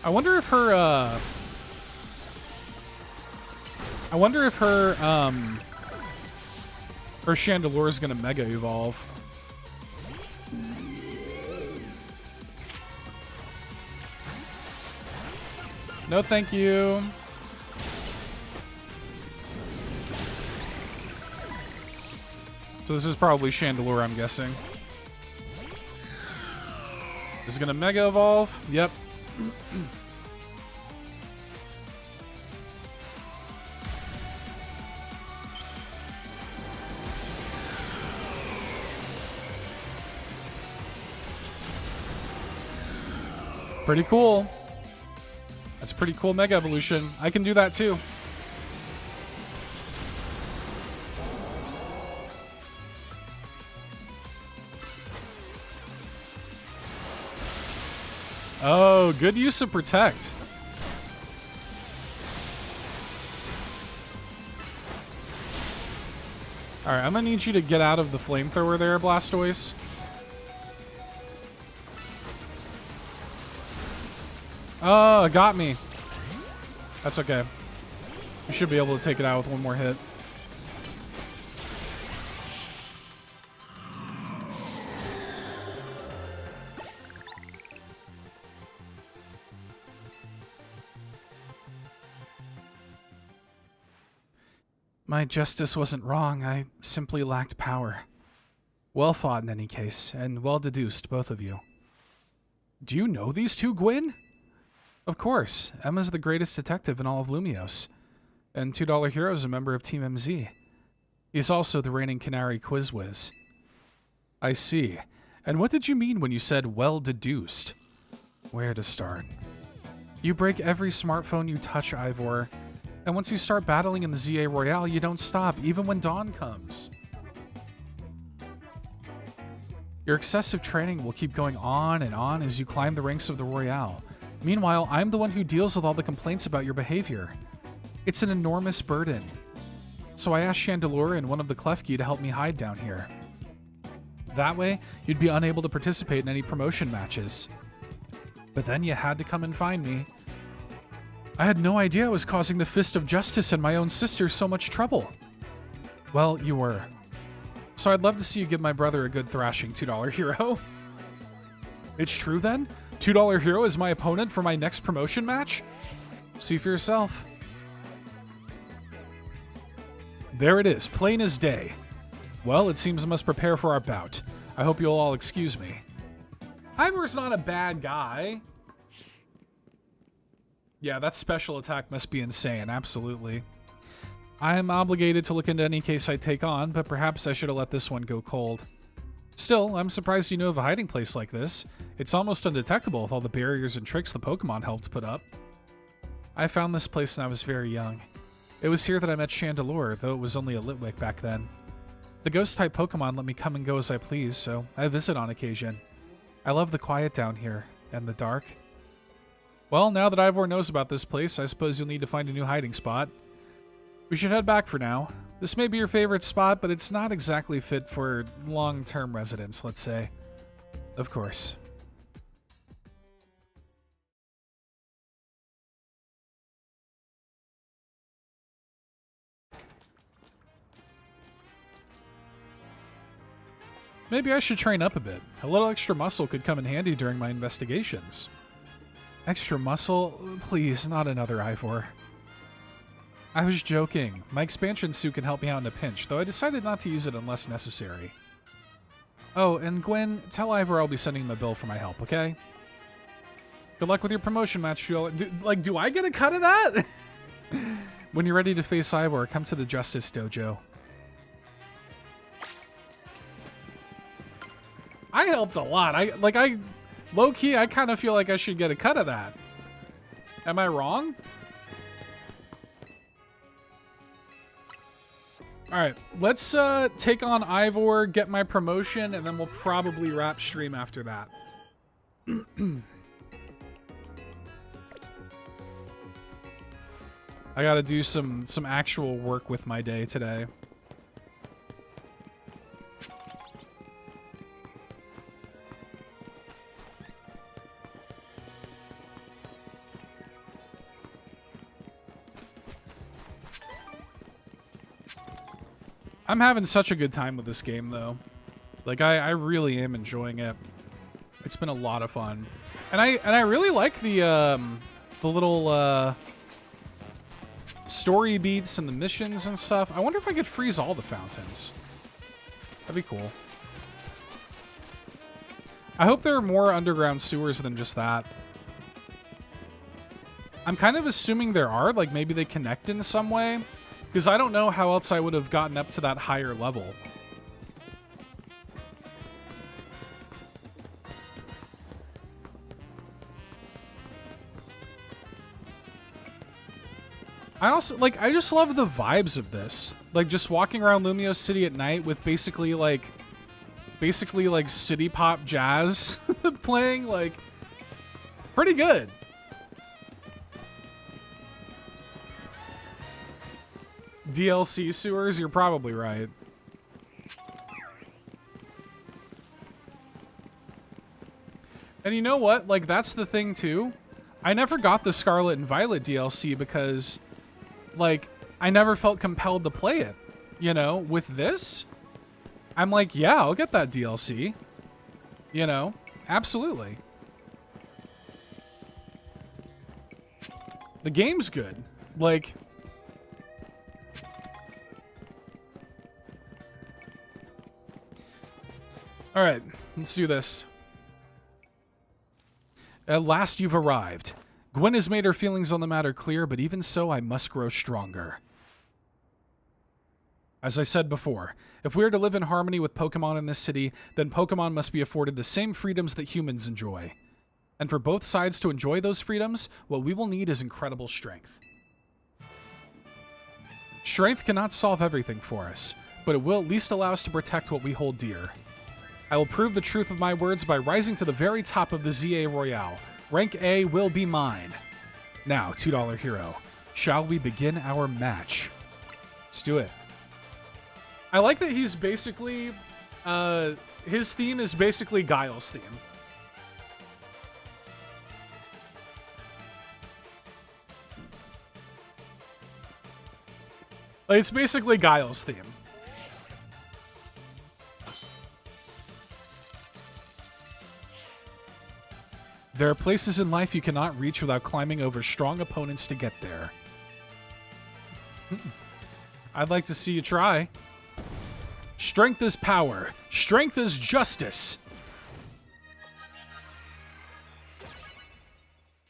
I wonder if her Chandelure is gonna Mega Evolve. No, thank you. So this is probably Chandelure, I'm guessing. Is it gonna Mega Evolve? Yep. Pretty cool. That's a pretty cool Mega Evolution. I can do that too. Oh, good use of Protect. Alright, I'm gonna need you to get out of the flamethrower there, Blastoise. Oh, it got me. That's okay. You should be able to take it out with one more hit. My justice wasn't wrong. I simply lacked power. Well fought in any case, and well deduced, both of you. Do you know these two, Gwyn? Of course. Emma's the greatest detective in all of Lumios. And $2 Hero is a member of Team MZ. He's also the reigning Canary Quiz Whiz. I see. And what did you mean when you said well deduced? Where to start? You break every smartphone you touch, Ivor. And once you start battling in the ZA Royale, you don't stop, even when dawn comes. Your excessive training will keep going on and on as you climb the ranks of the Royale. Meanwhile, I'm the one who deals with all the complaints about your behavior. It's an enormous burden. So I asked Chandelure and one of the Klefki to help me hide down here. That way, you'd be unable to participate in any promotion matches. But then you had to come and find me. I had no idea I was causing the Fist of Justice and my own sister so much trouble. Well, you were. So I'd love to see you give my brother a good thrashing, $2 Hero. It's true then? $2 Hero is my opponent for my next promotion match? See for yourself. There it is, plain as day. Well, it seems I must prepare for our bout. I hope you'll all excuse me. Ivor's not a bad guy. Yeah, that special attack must be insane, absolutely. I am obligated to look into any case I take on, but perhaps I should have let this one go cold. Still, I'm surprised you know of a hiding place like this. It's almost undetectable with all the barriers and tricks the Pokemon helped put up. I found this place when I was very young. It was here that I met Chandelure, though it was only a Litwick back then. The Ghost-type Pokemon let me come and go as I please, so I visit on occasion. I love the quiet down here, and the dark. Well, now that Ivor knows about this place, I suppose you'll need to find a new hiding spot. We should head back for now. This may be your favorite spot, but it's not exactly fit for long-term residents, let's say. Of course. Maybe I should train up a bit. A little extra muscle could come in handy during my investigations. Extra muscle? Please, not another Ivor. I was joking. My expansion suit can help me out in a pinch, though I decided not to use it unless necessary. Oh, and Gwen, tell Ivor I'll be sending him a bill for my help, okay? Good luck with your promotion match, Jill. Do I get a cut of that? When you're ready to face Ivor, come to the Justice Dojo. I helped a lot. Low-key, I kind of feel like I should get a cut of that. Am I wrong? Alright, let's take on Ivor, get my promotion, and then we'll probably wrap stream after that. I gotta do some actual work with my day today. I'm having such a good time with this game, though. Like, I really am enjoying it. It's been a lot of fun. And I really like the little story beats and the missions and stuff. I wonder if I could freeze all the fountains. That'd be cool. I hope there are more underground sewers than just that. I'm kind of assuming there are, like maybe they connect in some way. Because I don't know how else I would have gotten up to that higher level. I just love the vibes of this. Like, just walking around Lumio City at night with basically like city pop jazz playing, like, pretty good. DLC sewers, you're probably right. And you know what? Like, that's the thing, too. I never got the Scarlet and Violet DLC because, like, I never felt compelled to play it. You know, with this, I'm like, yeah, I'll get that DLC. You know, absolutely. The game's good. Like... Alright, let's do this. At last you've arrived. Gwen has made her feelings on the matter clear, but even so, I must grow stronger. As I said before, if we are to live in harmony with Pokemon in this city, then Pokemon must be afforded the same freedoms that humans enjoy. And for both sides to enjoy those freedoms, what we will need is incredible strength. Strength cannot solve everything for us, but it will at least allow us to protect what we hold dear. I will prove the truth of my words by rising to the very top of the ZA Royale. Rank A will be mine. Now, $2 hero. Shall we begin our match? Let's do it. I like that he's basically... his theme is basically Guile's theme. Like, it's basically Guile's theme. There are places in life you cannot reach without climbing over strong opponents to get there. I'd like to see you try. Strength is power. Strength is justice.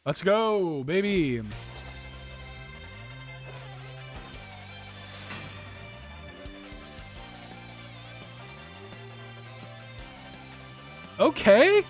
Let's go, baby. Okay.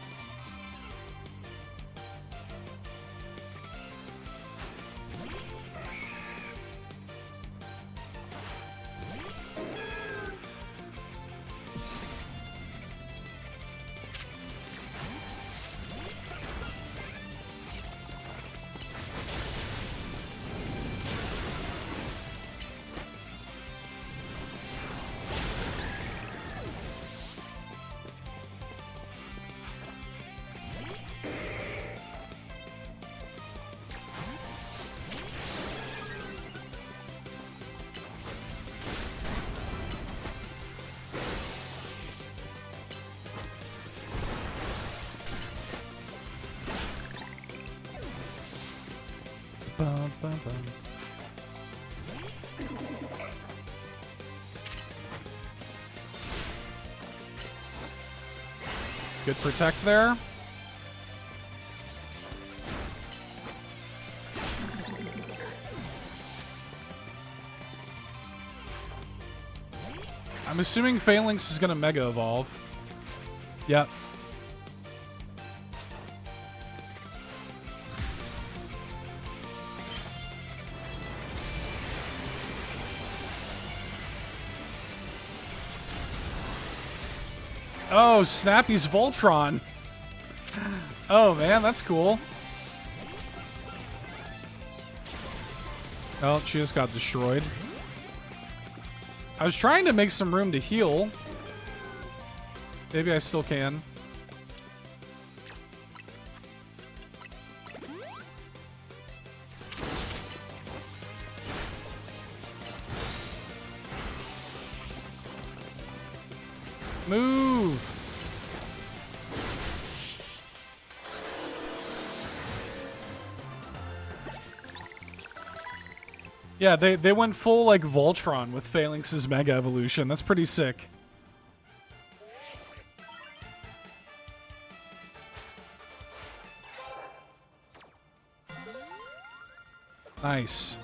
Bum, bum, bum. Good protect there. I'm assuming Phalanx is going to Mega Evolve. Yep. Oh, Snappy's Voltron. Oh, man, that's cool. Oh, she just got destroyed. I was trying to make some room to heal. Maybe I still can. Move! Yeah, they went full, like, Voltron with Phalanx's Mega Evolution. That's pretty sick. Nice.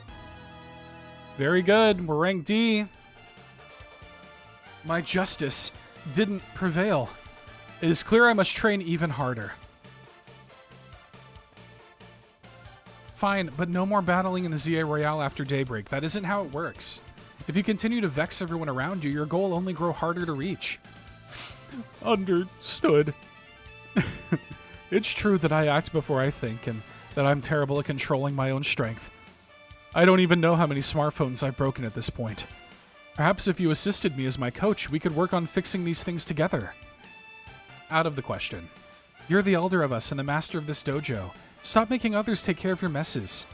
Very good. We're ranked D. My justice didn't prevail. It is clear I must train even harder. Fine, but no more battling in the ZA Royale after daybreak. That isn't how it works. If you continue to vex everyone around you, your goal will only grow harder to reach. Understood. It's true that I act before I think, and that I'm terrible at controlling my own strength. I don't even know how many smartphones I've broken at this point. Perhaps if you assisted me as my coach, we could work on fixing these things together. Out of the question. You're the elder of us and the master of this dojo. Stop making others take care of your messes.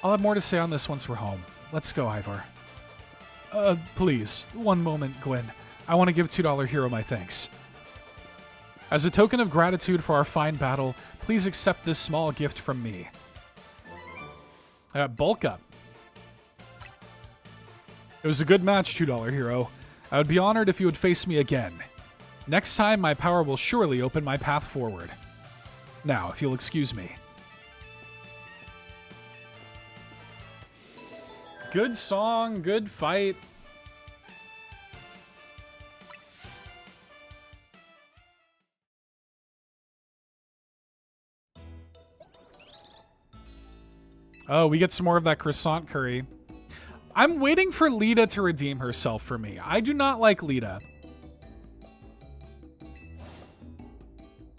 I'll have more to say on this once we're home. Let's go, Ivar. Please, one moment, Gwen. I want to give $2 Hero my thanks. As a token of gratitude for our fine battle, please accept this small gift from me. Bulk up. It was a good match, $2 Hero. I would be honored if you would face me again. Next time, my power will surely open my path forward. Now, if you'll excuse me. Good song, good fight. Oh, we get some more of that croissant curry. I'm waiting for Lita to redeem herself for me. I do not like Lita.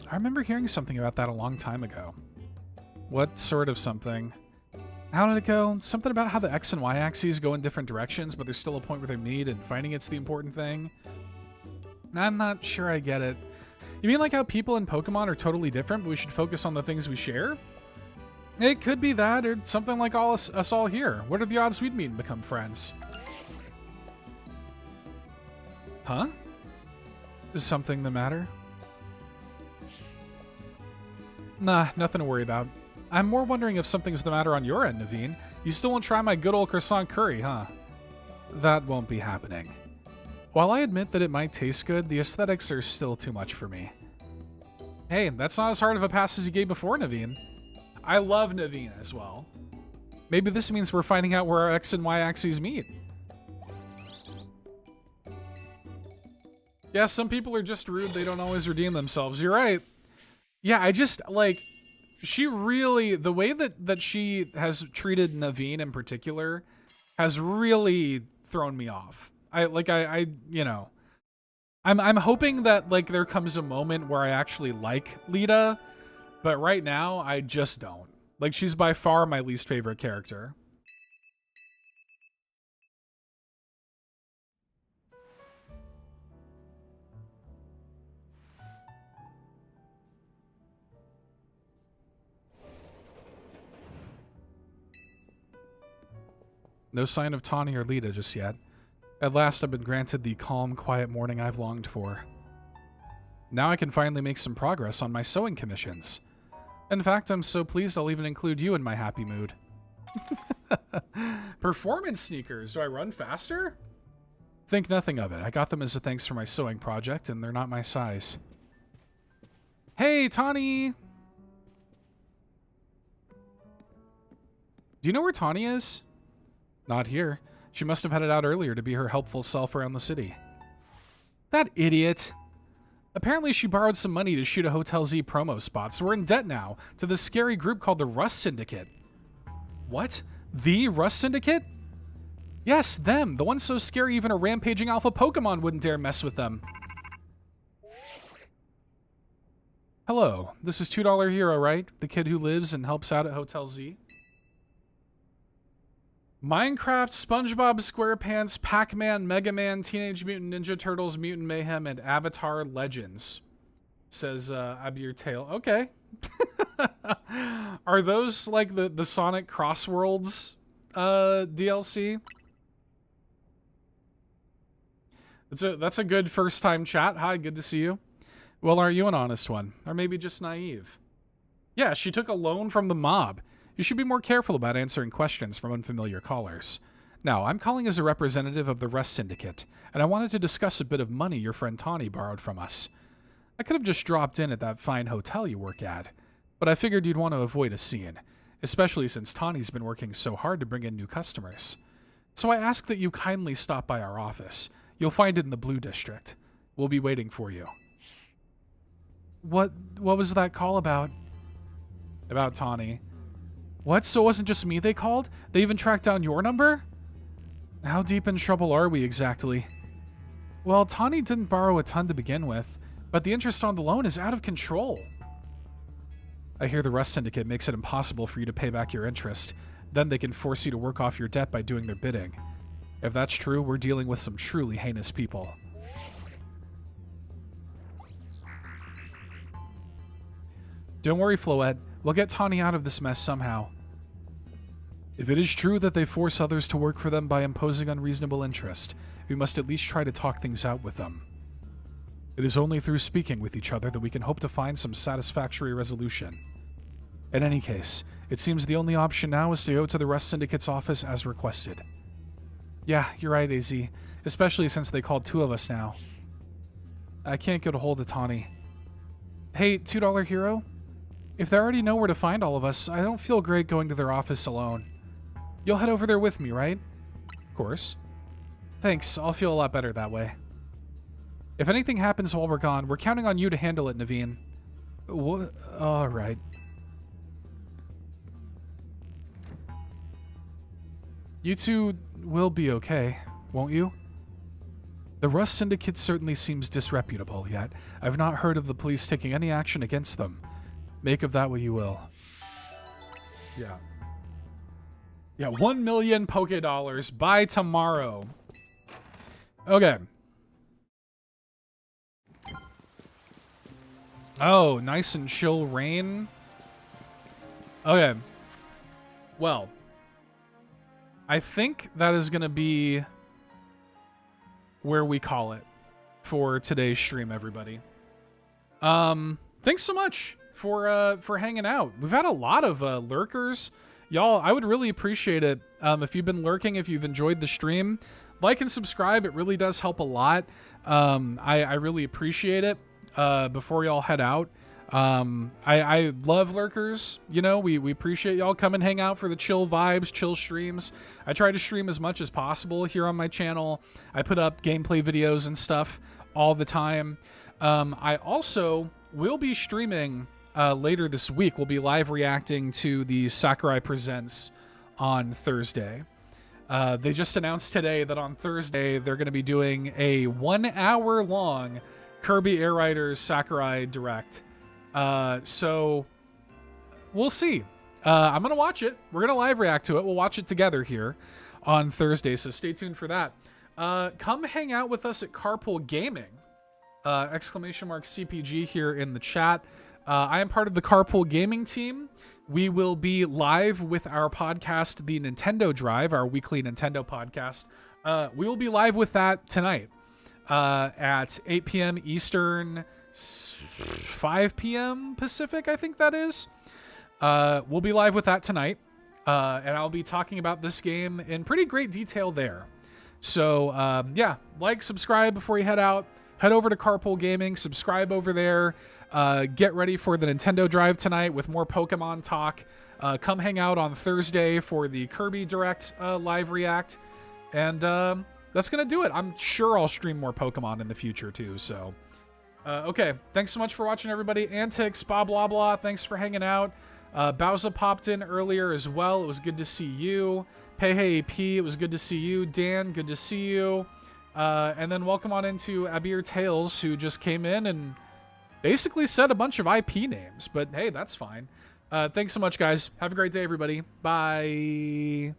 I remember hearing something about that a long time ago. What sort of something? How did it go? Something about how the X and Y axes go in different directions, but there's still a point where they meet and finding it's the important thing. I'm not sure I get it. You mean like how people in Pokemon are totally different, but we should focus on the things we share? It could be that, or something like us all here. What are the odds we'd meet and become friends? Huh? Is something the matter? Nah, nothing to worry about. I'm more wondering if something's the matter on your end, Naveen. You still won't try my good old croissant curry, huh? That won't be happening. While I admit that it might taste good, the aesthetics are still too much for me. Hey, that's not as hard of a pass as you gave before, Naveen. I love Naveen as well. Maybe this means we're finding out where our X and Y axes meet. Yeah, some people are just rude. They don't always redeem themselves. You're right. Yeah, I just, like, she really, the way that she has treated Naveen in particular has really thrown me off. You know, I'm hoping that, like, there comes a moment where I actually like Lita, but right now, I just don't. Like, she's by far my least favorite character. No sign of Tawny or Lita just yet. At last, I've been granted the calm, quiet morning I've longed for. Now I can finally make some progress on my sewing commissions. In fact, I'm so pleased I'll even include you in my happy mood. Performance sneakers. Do I run faster? Think nothing of it. I got them as a thanks for my sewing project, and they're not my size. Hey, Tawny! Do you know where Tawny is? Not here. She must have headed out earlier to be her helpful self around the city. That idiot. Apparently she borrowed some money to shoot a Hotel Z promo spot, so we're in debt now to this scary group called the Rust Syndicate. What? The Rust Syndicate? Yes, them. The ones so scary even a rampaging alpha Pokemon wouldn't dare mess with them. Hello, this is $2 Hero, right? The kid who lives and helps out at Hotel Z? Minecraft, SpongeBob SquarePants, Pac-Man, Mega Man, Teenage Mutant Ninja Turtles, Mutant Mayhem, and Avatar Legends. Says Abir Tail. Okay. Are those like the Sonic Crossworlds DLC? That's a good first time chat. Hi, good to see you. Well, are you an honest one? Or maybe just naive? Yeah, she took a loan from the mob. You should be more careful about answering questions from unfamiliar callers. Now, I'm calling as a representative of the Rust Syndicate, and I wanted to discuss a bit of money your friend Tawny borrowed from us. I could have just dropped in at that fine hotel you work at, but I figured you'd want to avoid a scene, especially since Tawny's been working so hard to bring in new customers. So I ask that you kindly stop by our office. You'll find it in the Blue District. We'll be waiting for you. What was that call about? About Tawny. What? So it wasn't just me they called? They even tracked down your number? How deep in trouble are we exactly? Well, Tawny didn't borrow a ton to begin with, but the interest on the loan is out of control. I hear the Rust Syndicate makes it impossible for you to pay back your interest. Then they can force you to work off your debt by doing their bidding. If that's true, we're dealing with some truly heinous people. Don't worry, Floette. We'll get Tawny out of this mess somehow. If it is true that they force others to work for them by imposing unreasonable interest, we must at least try to talk things out with them. It is only through speaking with each other that we can hope to find some satisfactory resolution. In any case, it seems the only option now is to go to the Rust Syndicate's office as requested. Yeah, you're right, AZ, especially since they called two of us now. I can't get a hold of Tawny. Hey, $2 Hero? If they already know where to find all of us, I don't feel great going to their office alone. You'll head over there with me, right? Of course. Thanks, I'll feel a lot better that way. If anything happens while we're gone, we're counting on you to handle it, Naveen. Alright. You two will be okay, won't you? The Rust Syndicate certainly seems disreputable, yet I've not heard of the police taking any action against them. Make of that what you will. Yeah. Yeah, 1 million Poké Dollars by tomorrow. Okay. Oh, nice and chill rain. Okay. Well, I think that is going to be where we call it for today's stream, everybody. Thanks so much for hanging out. We've had a lot of lurkers. Y'all, I would really appreciate it if you've been lurking, if you've enjoyed the stream. Like and subscribe. It really does help a lot. I really appreciate it. Before y'all head out, I love lurkers. You know, we appreciate y'all. Come and hang out for the chill vibes, chill streams. I try to stream as much as possible here on my channel. I put up gameplay videos and stuff all the time. I also will be streaming later this week. We'll be live reacting to the Sakurai Presents on Thursday. They just announced today that on Thursday they're going to be doing a 1 hour long Kirby Air Riders Sakurai Direct. So we'll see. I'm going to watch it. We're going to live react to it. We'll watch it together here on Thursday. So stay tuned for that. Come hang out with us at Carpool Gaming. !CPG here in the chat. I am part of the Carpool Gaming team. We will be live with our podcast, The Nintendo Drive, our weekly Nintendo podcast. We will be live with that tonight at 8 p.m. Eastern, 5 p.m. Pacific, I think that is. We'll be live with that tonight. and I'll be talking about this game in pretty great detail there. So yeah, like, subscribe before you head out. Head over to Carpool Gaming, subscribe over there. Get ready for the Nintendo Drive tonight with more Pokemon talk. Come hang out on Thursday for the Kirby Direct live react. And that's going to do it. I'm sure I'll stream more Pokemon in the future too. So, okay. Thanks so much for watching, everybody. Antics, blah, blah, blah. Thanks for hanging out. Bowser popped in earlier as well. It was good to see you. Hey AP, it was good to see you. Dan, good to see you. And then welcome on into Abir Tales, who just came in and basically said a bunch of IP names. But hey, that's fine. Thanks so much, guys. Have a great day, everybody. Bye.